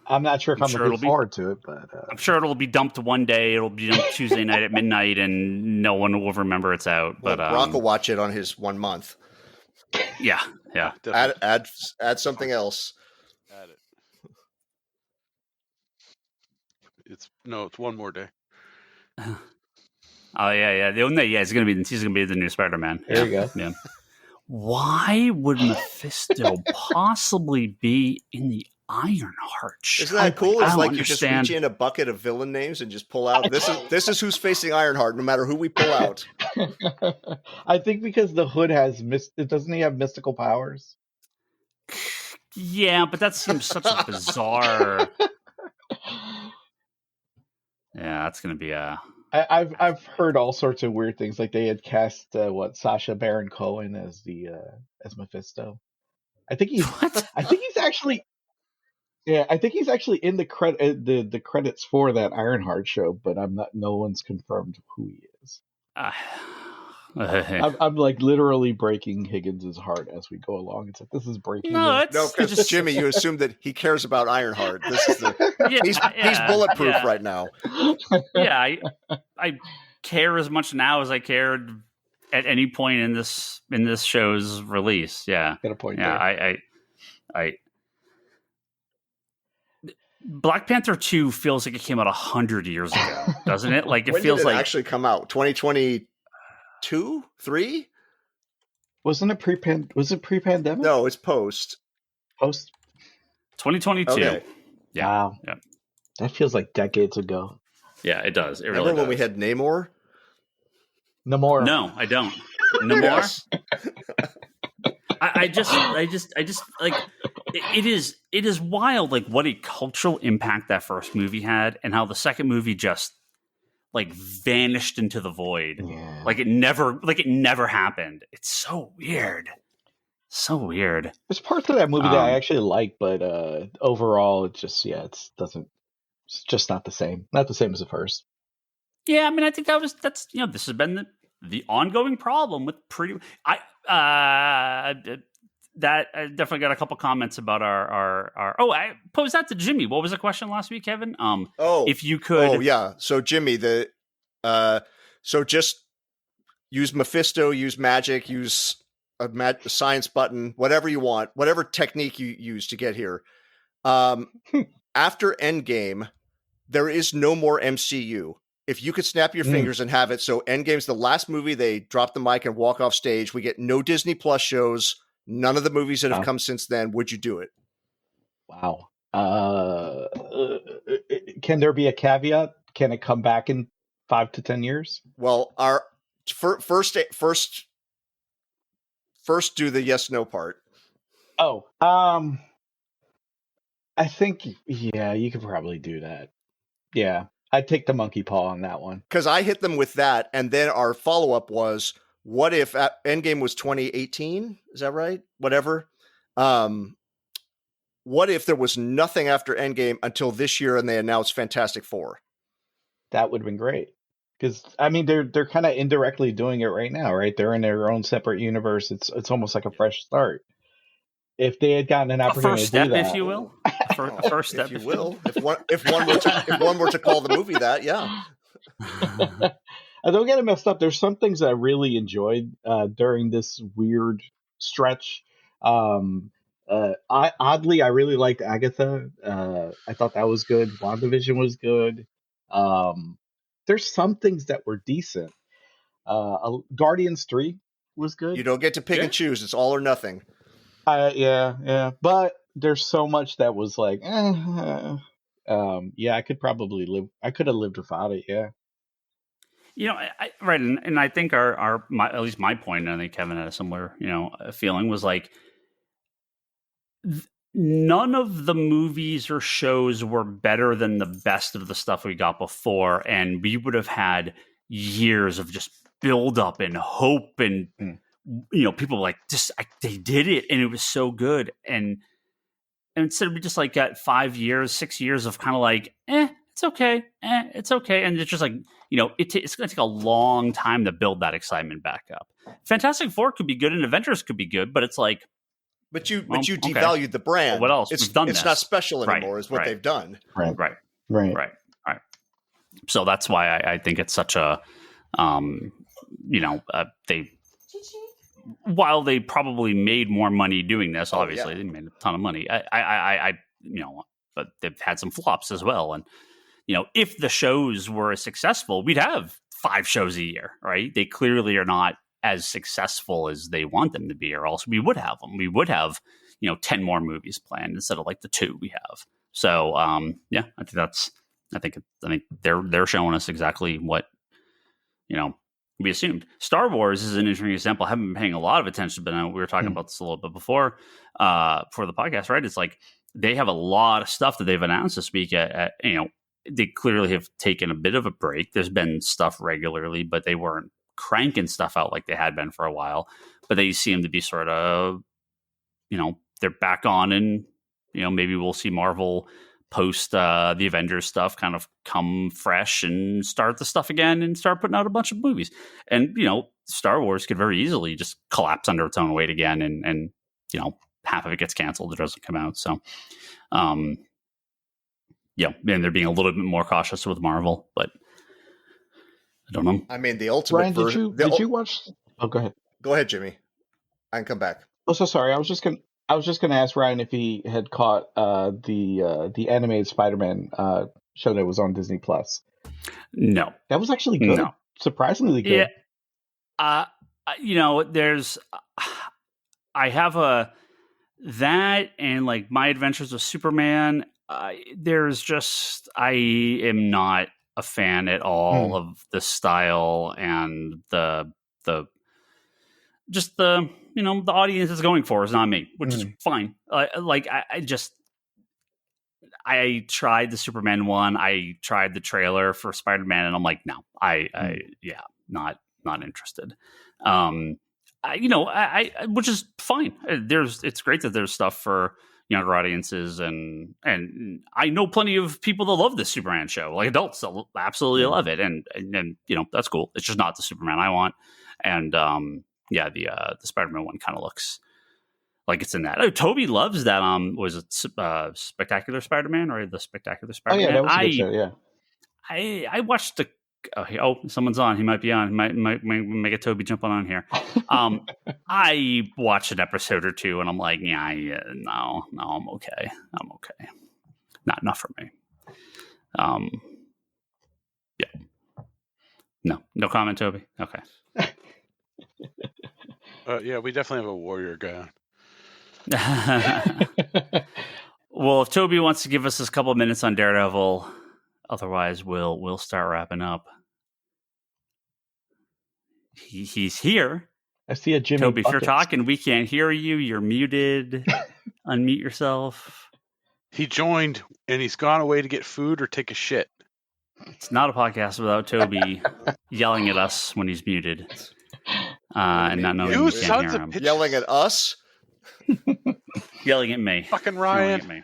I'm not sure if I'm looking forward to it, but I'm sure it'll be dumped one day. It'll be dumped Tuesday night at midnight, and no one will remember it's out. Well, but Brock will watch it on his 1 month. Yeah. Add something else. Add it. It's one more day. Oh yeah. He's gonna be the new Spider-Man. There you go. Yeah. Why would Mephisto possibly be in the Ironheart show? Isn't that cool? It's like you just understand. reach in a bucket of villain names and just pull out. This is who's facing Ironheart, no matter who we pull out. I think because the Hood has doesn't he have mystical powers? Yeah, but that seems such a bizarre. Yeah, that's gonna be a. I've heard all sorts of weird things. Like they had cast Sacha Baron Cohen as as Mephisto. I think he's actually in the credits for that Ironheart show, but no one's confirmed who he is. I'm like literally breaking Higgins' heart as we go along. It's like this is breaking. No, because Jimmy, you assume that he cares about Ironheart. This is he's bulletproof right now. Yeah, I care as much now as I cared at any point in this show's release. Yeah, got a point. Yeah, I Black Panther 2 feels like it came out 100 years ago, doesn't it? Like when feels did it like actually come out 2022, 3? Wasn't it Was it pre-pandemic? No, it's post 2022. Okay. Yeah. Wow. Yeah. That feels like decades ago. Yeah, it does. It Remember really when we had Namor? Namor. No, I don't. Namor. Yes. I just like it is wild like what a cultural impact that first movie had and how the second movie just like vanished into the void. Yeah. Like it never happened. It's so weird. So weird. There's parts of that movie that I actually like, but overall it just it's just not the same. Not the same as the first. Yeah, I mean I think that's this has been the ongoing problem with that I definitely got a couple comments about our I posed that to Jimmy. What was the question last week, Kevin? If you could. Oh yeah. So Jimmy, so just use Mephisto, use magic, use a science button, whatever you want, whatever technique you use to get here. After Endgame, there is no more MCU. If you could snap your fingers and have it, so Endgame's the last movie, they drop the mic and walk off stage. We get no Disney Plus shows, none of the movies that have come since then. Would you do it? Wow. Can there be a caveat? Can it come back in 5 to 10 years? Well, our first do the yes/no part. Oh, I think you could probably do that. Yeah. I'd take the monkey paw on that one. Because I hit them with that, and then our follow-up was, what if Endgame was 2018? Is that right? Whatever. What if there was nothing after Endgame until this year and they announced Fantastic Four? That would have been great. Because, I mean, they're kind of indirectly doing it right now, right? They're in their own separate universe. It's almost like a fresh start. If they had gotten an opportunity to do that, if you will. First step, if you will. If one were to call the movie that, yeah. I don't get it messed up. There's some things I really enjoyed during this weird stretch. Oddly, I really liked Agatha. I thought that was good. WandaVision was good. There's some things that were decent. Guardians 3 was good. You don't get to pick and choose. It's all or nothing. Yeah. But there's so much that was like, yeah, I could have lived without it. Yeah. Right, and I think at least my point, and I think Kevin had a similar, feeling, was like none of the movies or shows were better than the best of the stuff we got before, and we would have had years of just build up and hope, and people were like, they did it, and it was so good, and instead we just like got 5 years, 6 years of kind of like, it's okay, it's okay, and it's just like, it's going to take a long time to build that excitement back up. Fantastic Four could be good, and Avengers could be good, but it's like, but you devalued the brand. Well, what else? It's We've done it's this. not special anymore, is what they've done. Right. So that's why I think it's such a, while they probably made more money doing this, obviously they made a ton of money. But they've had some flops as well. And, if the shows were successful, we'd have 5 shows a year, right? They clearly are not as successful as they want them to be, or else we would have them. We would have, 10 more movies planned instead of like the 2 we have. So, I think they're showing us exactly what, we assumed. Star Wars is an interesting example. I haven't been paying a lot of attention, but we were talking about this a little bit before for the podcast, right? It's like they have a lot of stuff that they've announced this week. They clearly have taken a bit of a break. There's been stuff regularly, but they weren't cranking stuff out like they had been for a while. But they seem to be sort of, they're back on, and maybe we'll see Marvel post the Avengers stuff kind of come fresh and start the stuff again and start putting out a bunch of movies. And, Star Wars could very easily just collapse under its own weight again. And half of it gets canceled. It doesn't come out. So, and they're being a little bit more cautious with Marvel, but I don't know. I mean, the ultimate Ryan, version. did you watch? Oh, go ahead. Go ahead, Jimmy. I can come back. Oh, so sorry. I was just gonna ask Ryan if he had caught the animated Spider-Man show that was on Disney Plus. No, that was actually good. No. Surprisingly good. Yeah. There's I have that and like My Adventures with Superman. I am not a fan at all of the style and the audience is going for is not me, which is fine. I tried the Superman one. I tried the trailer for Spider-Man, and I'm like, no, not interested. Which is fine. It's great that there's stuff for younger audiences, and I know plenty of people that love this Superman show, like adults that absolutely love it, and that's cool. It's just not the Superman I want, and the Spider-Man one kind of looks like it's in that. Oh, Toby loves that. Was it Spectacular Spider-Man or the Spectacular Spider-Man? Oh yeah, that was a good show. Yeah, I watched the. Oh, someone's on. He might be on. He might make a Toby jump on here. I watched an episode or two, and I'm like, no, I'm okay. Not enough for me. No comment, Toby. Okay. We definitely have a warrior guy. Well, if Toby wants to give us a couple of minutes on Daredevil, otherwise we'll start wrapping up. He's here. I see a Jimmy. Toby, if you're talking, we can't hear you. You're muted. Unmute yourself. He joined and he's gone away to get food or take a shit. It's not a podcast without Toby yelling at us when he's muted. And not knowing we can't hear him. Yelling at us? Yelling at me. Fucking Ryan. Yelling at me.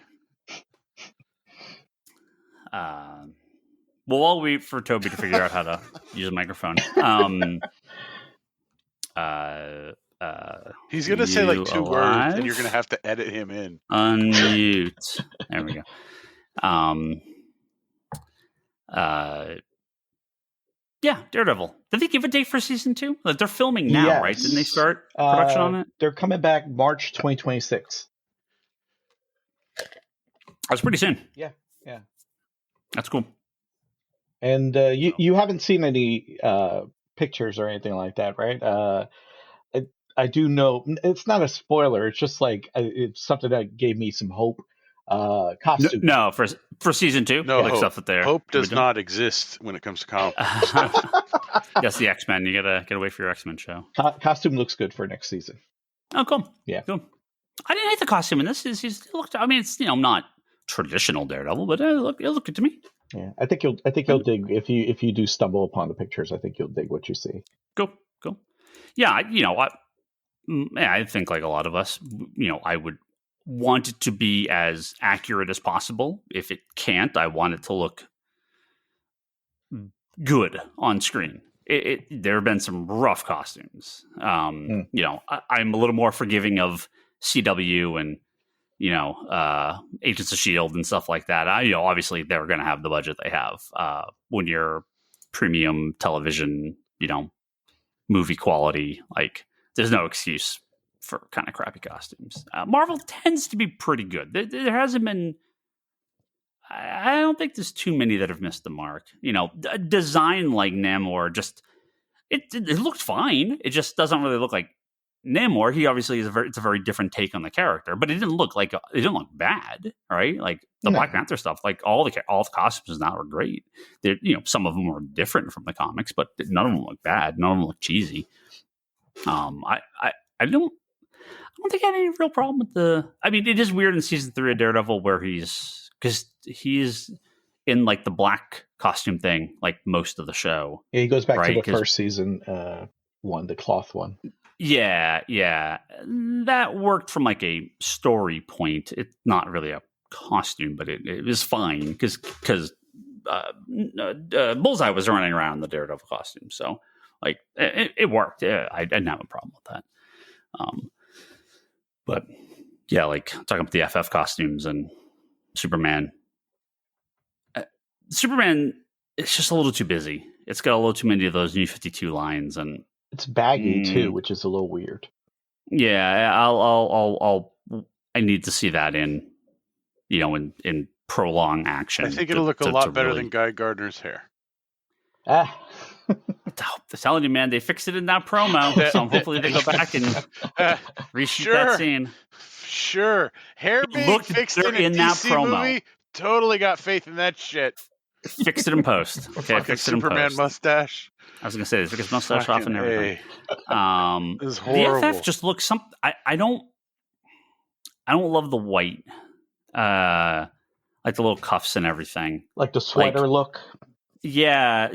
Well, I'll wait for Toby to figure out how to use a microphone. He's going to say like 2 words and you're going to have to edit him in. Unmute. There we go. Daredevil. Did they give a date for season 2? Like, they're filming now, right? Didn't they start production on it? They're coming back March 2026. That's pretty soon. Yeah. That's cool. And you haven't seen any pictures or anything like that, right? I do know it's not a spoiler. It's just like it's something that gave me some hope. Costume. No, for season 2, No like hope. stuff that they're Hope does not exist when it comes to comic. That's the X-Men. You gotta wait for your X-Men show. Costume looks good for next season. Oh, cool. Yeah, cool. I didn't hate the costume in this. It looked. I mean, it's not traditional Daredevil, but it looked good to me. Yeah, I think you'll dig if you do stumble upon the pictures. I think you'll dig what you see. Cool. Yeah, I think like a lot of us, I would want it to be as accurate as possible. If it can't, I want it to look good on screen. There have been some rough costumes. I'm a little more forgiving of CW and Agents of S.H.I.E.L.D. and stuff like that. Obviously they're going to have the budget they have when you're premium television, movie quality. Like, there's no excuse for kind of crappy costumes. Marvel tends to be pretty good. There hasn't been. I don't think there's too many that have missed the mark. A design like Namor, just it looked fine. It just doesn't really look like Namor. He obviously is it's a very different take on the character, but it didn't look bad, right? Like the Black Panther stuff, like all the costumes now are great. Some of them were different from the comics, but none of them look bad. None of them look cheesy. I don't think I had any real problem with the. I mean, it is weird in season 3 of Daredevil where he's in like the black costume thing, like most of the show. Yeah, he goes back to the first season one, the cloth one. Yeah, that worked from like a story point. It's not really a costume, but it was fine because Bullseye was running around in the Daredevil costume, so like it worked. Yeah, I didn't have a problem with that. But yeah, like talking about the FF costumes and Superman. Superman, it's just a little too busy. It's got a little too many of those New 52 lines, and it's baggy too, which is a little weird. Yeah, I need to see that in prolonged action. I think it'll look a lot better than Guy Gardner's hair. I'm telling you, man, they fixed it in that promo, so hopefully they go back and reshoot that scene. Sure, hair being fixed in a DC movie. Totally got faith in that shit. Fixed it in post. Okay, fixed it in post. Superman mustache. I was gonna say they took his mustache off and everything. It was horrible. The FF just looks something. I don't love the white, like the little cuffs and everything, like the sweater look. Yeah,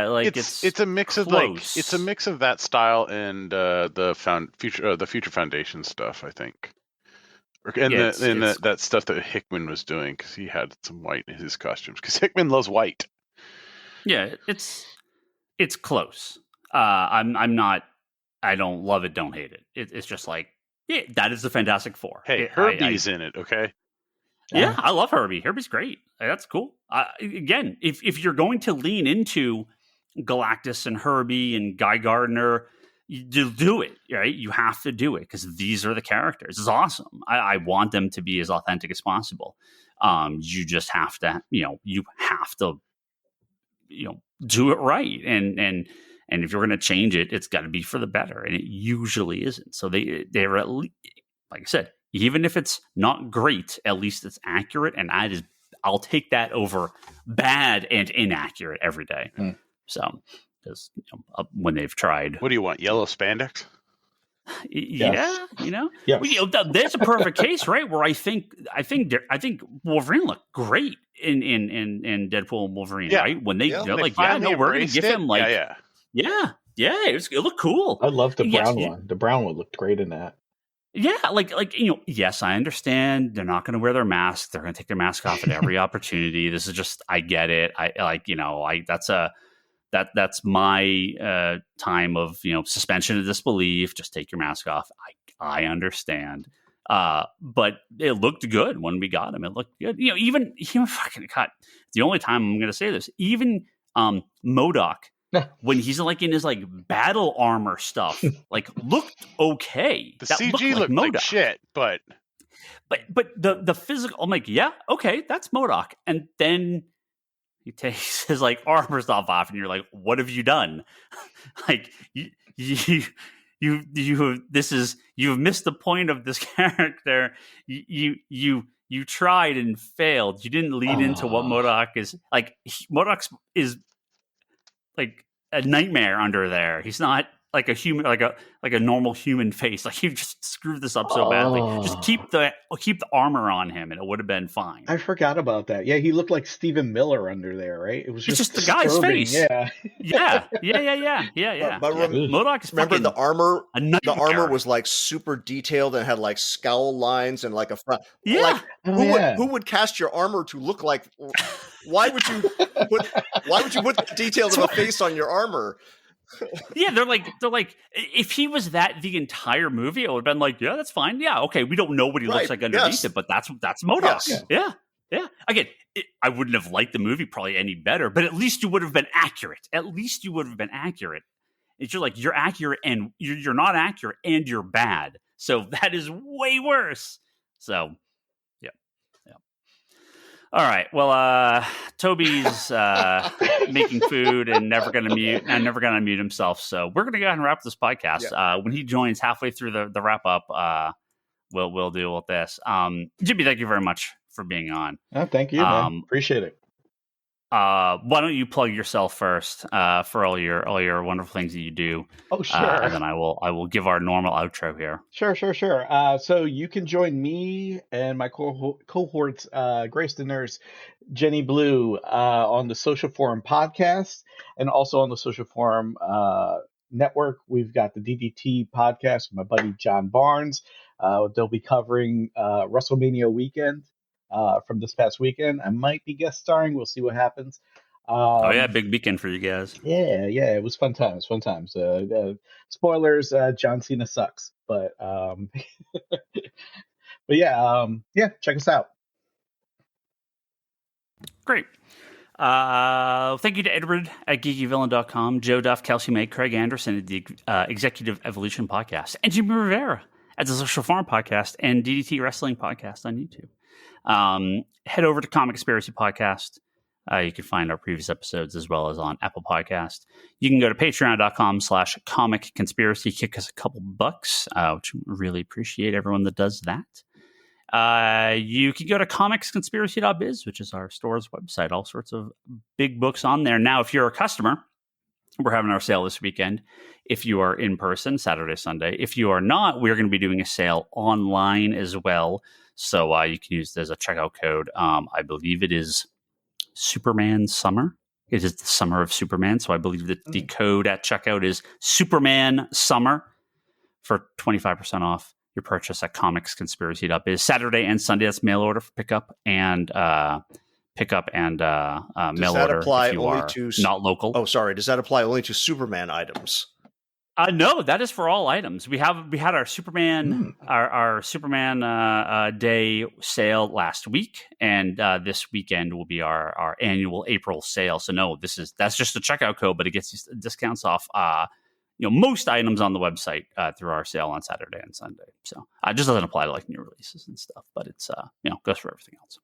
like it's a mix of it's a mix of that style and the Future Foundation stuff, I think. And that stuff that Hickman was doing, because he had some white in his costumes. Because Hickman loves white. Yeah, it's close. I'm not. I don't love it. Don't hate it. It's just like, yeah, that is the Fantastic Four. Hey, Herbie's in it. Okay. Yeah, I love Herbie. Herbie's great. That's cool. Again, if you're going to lean into Galactus and Herbie and Guy Gardner, you do it, right? You have to do it because these are the characters. It's awesome. I want them to be as authentic as possible. You just have to, you have to, do it right. And if you're going to change it, it's got to be for the better. And it usually isn't. So they're at least, like I said, even if it's not great, at least it's accurate. And I'll take that over bad and inaccurate every day. So. Because when they've tried, what do you want? Yellow spandex? Yeah, there's a perfect case, right? Where I think Wolverine looked great in Deadpool and Wolverine, right? When they're like, we're going to give him like, it looked cool. I love the brown one. The brown one looked great in that. Yeah, yes, I understand they're not going to wear their mask. They're going to take their mask off at every opportunity. This is just, I get it. That's my time of suspension of disbelief. Just take your mask off. I understand, but it looked good when we got him. It looked good. Even fucking cut. The only time I'm going to say this, even MODOK when he's like in his like battle armor stuff, like looked okay. The CG looked like shit, but the physical. I'm like, yeah, okay, that's MODOK, and then he takes his like armor stuff off, and you're like, "What have you done?" Like you you've missed the point of this character. You tried and failed. You didn't lead into what MODOK is like. MODOK is like a nightmare under there. He's not like a human, like a normal human face. Like you just screwed this up so badly. Just keep the armor on him, and it would have been fine. I forgot about that. Yeah, he looked like Stephen Miller under there, right? It was just the guy's face. Yeah. But MODOK is remember the armor. A nightmare. The armor was like super detailed and had like scowl lines and like a front. Yeah. Like, who would cast your armor to look like? Why would you put the details of a face on your armor? Yeah, they're like if he was that the entire movie, it would have been like, yeah, that's fine. Yeah, okay, we don't know what he looks like underneath it, but that's MODOK. Yes. Yeah. Again, I wouldn't have liked the movie probably any better, but at least you would have been accurate. It's you're accurate and you're not accurate and you're bad. So that is way worse. So yeah. All right. Well, Toby's making food and never going to mute himself. So we're going to go ahead and wrap this podcast. Yeah. When he joins halfway through the wrap up, we'll deal with this. Jimmy, thank you very much for being on. Oh, thank you, man. Appreciate it. Why don't you plug yourself first for all your wonderful things that you do? Oh, sure. And then I will give our normal outro here. Sure. So you can join me and my cohorts, Grace the Nurse, Jenny Blue, on the Social Forum podcast, and also on the Social Forum network. We've got the DDT podcast with my buddy John Barnes. They'll be covering WrestleMania weekend. From this past weekend. I might be guest starring. We'll see what happens. Big weekend for you guys. Yeah, it was fun times. Spoilers, John Cena sucks. But check us out. Great. Thank you to Edward at geekyvillain.com, Joe Duff, Kelsey May, Craig Anderson at the Executive Evolution Podcast, and Jimmy Rivera at the Social Farm Podcast and DDT Wrestling Podcast on YouTube. Head over to Comic Conspiracy Podcast. You can find our previous episodes as well as on Apple Podcast. You can go to patreon.com/comic conspiracy, kick us a couple bucks, which we really appreciate everyone that does that. You can go to comicsconspiracy.biz, which is our store's website, all sorts of big books on there. Now, if you're a customer, we're having our sale this weekend. If you are in person, Saturday, Sunday. If you are not, we're going to be doing a sale online as well. So you can use it as a checkout code. I believe it is Superman Summer. It is the summer of Superman. So I believe that the code at checkout is Superman Summer for 25% off your purchase at comicsconspiracy.biz. Saturday and Sunday, that's mail order for pickup and mail order if you are not local. Oh, sorry. Does that apply only to Superman items? No, that is for all items. We had our Superman our Superman Day sale last week, and this weekend will be our annual April sale. So no, that's just a checkout code, but it gets you discounts off most items on the website through our sale on Saturday and Sunday. So it just doesn't apply to like new releases and stuff, but it's goes for everything else.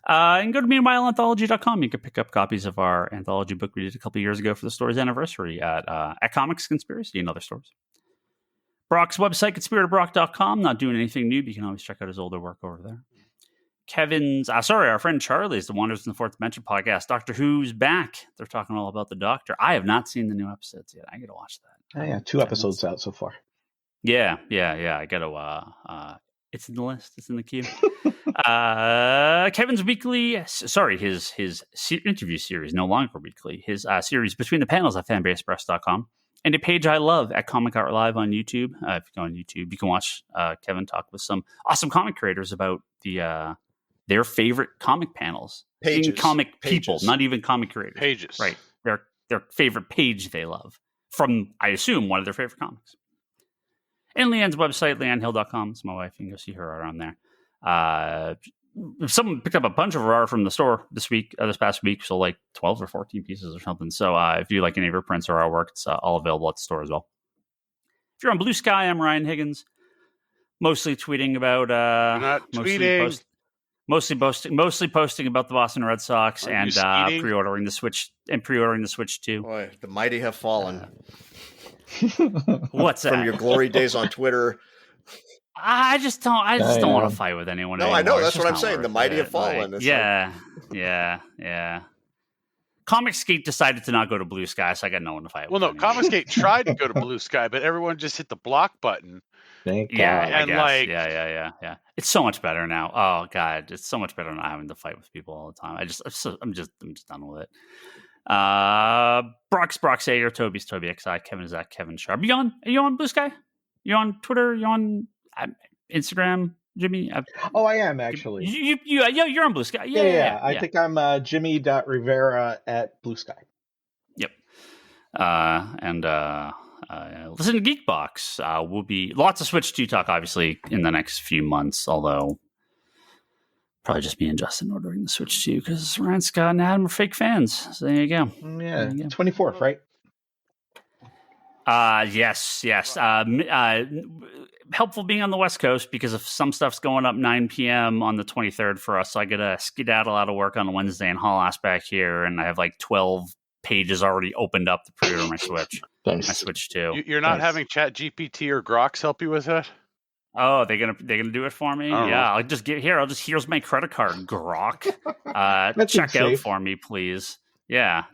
And go to meanwhileanthology.com. You can pick up copies of our anthology book we did a couple years ago for the store's anniversary at Comics Conspiracy and other stores. Brock's website, conspiratobrock.com. Not doing anything new, but you can always check out his older work over there. Kevin's, our friend Charlie's The Wonders in the Fourth Dimension podcast. Doctor Who's back. They're talking all about the Doctor. I have not seen the new episodes yet. I got to watch that. Oh, yeah, 2 episodes out so far. Yeah. I got to... it's in the list. It's in the queue. Kevin's his interview series, no longer weekly. His series Between the Panels at fanbasepress.com. And a page I love at Comic Art Live on YouTube. If you go on YouTube, you can watch Kevin talk with some awesome comic creators about their favorite comic panels. Pages. Comic people, not even comic creators. Pages. Right. Their favorite page they love from, I assume, one of their favorite comics. And Leanne's website, leannehill.com. It's my wife. You can go see her around there. Someone picked up a bunch of her art from the store this past week. So like 12 or 14 pieces or something. So if you like any of her prints or artwork, it's all available at the store as well. If you're on Blue Sky, I'm Ryan Higgins. Mostly tweeting about... Mostly posting about the Boston Red Sox pre-ordering the Switch 2. Boy, the mighty have fallen. What's that? From your glory days on Twitter. I just don't want to fight with anyone. No, anymore. I know. It's That's just what I'm not saying. worth The mighty it. have fallen. Like, It's yeah. Comicsgate decided to not go to Blue Sky, so I got no one to fight Well, with. no, Comicsgate tried to go to Blue Sky, but everyone just hit the block button. Thank God. Yeah, I And, guess. like- Yeah. It's so much better now. Oh God, it's so much better not having to fight with people all the time. I'm just done with it. Brock Sager, Toby's Toby XI, Kevin is at Kevin Sharp. Are you on Blue Sky? You on Twitter? You on Instagram, Jimmy? I am actually. You're on Blue Sky. Yeah. I think I'm Jimmy.Rivera at Blue Sky. Yep. Listen to Geekbox. Will be lots of Switch 2 talk, obviously, in the next few months, although probably just me and Justin ordering the Switch 2 because Ryan, Scott, and Adam are fake fans. So there you go. Yeah, 24th, right? Yes. Helpful being on the West Coast because if some stuff's going up 9 p.m. on the 23rd for us, so I got to skedaddle out of work on a Wednesday and haul ass back here, and I have like 12 pages already opened up to pre-order my Switch. Nice. My Switch 2. You're not having ChatGPT or Grox help you with that? Oh, they're gonna do it for me? Yeah, here's my credit card, Grok. Check out for me, please. Yeah.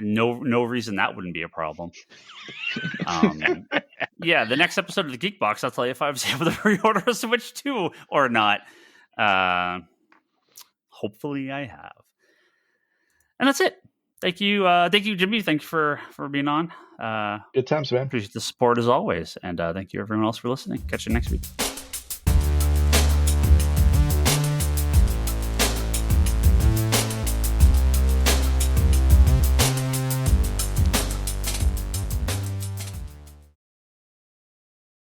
No reason that wouldn't be a problem. The next episode of the Geek Box, I'll tell you if I was able to pre-order a Switch 2 or not. Hopefully I have. And that's it. Thank you, Jimmy. Thank you for being on. Good times, man. Appreciate the support as always, and thank you everyone else for listening. Catch you next week.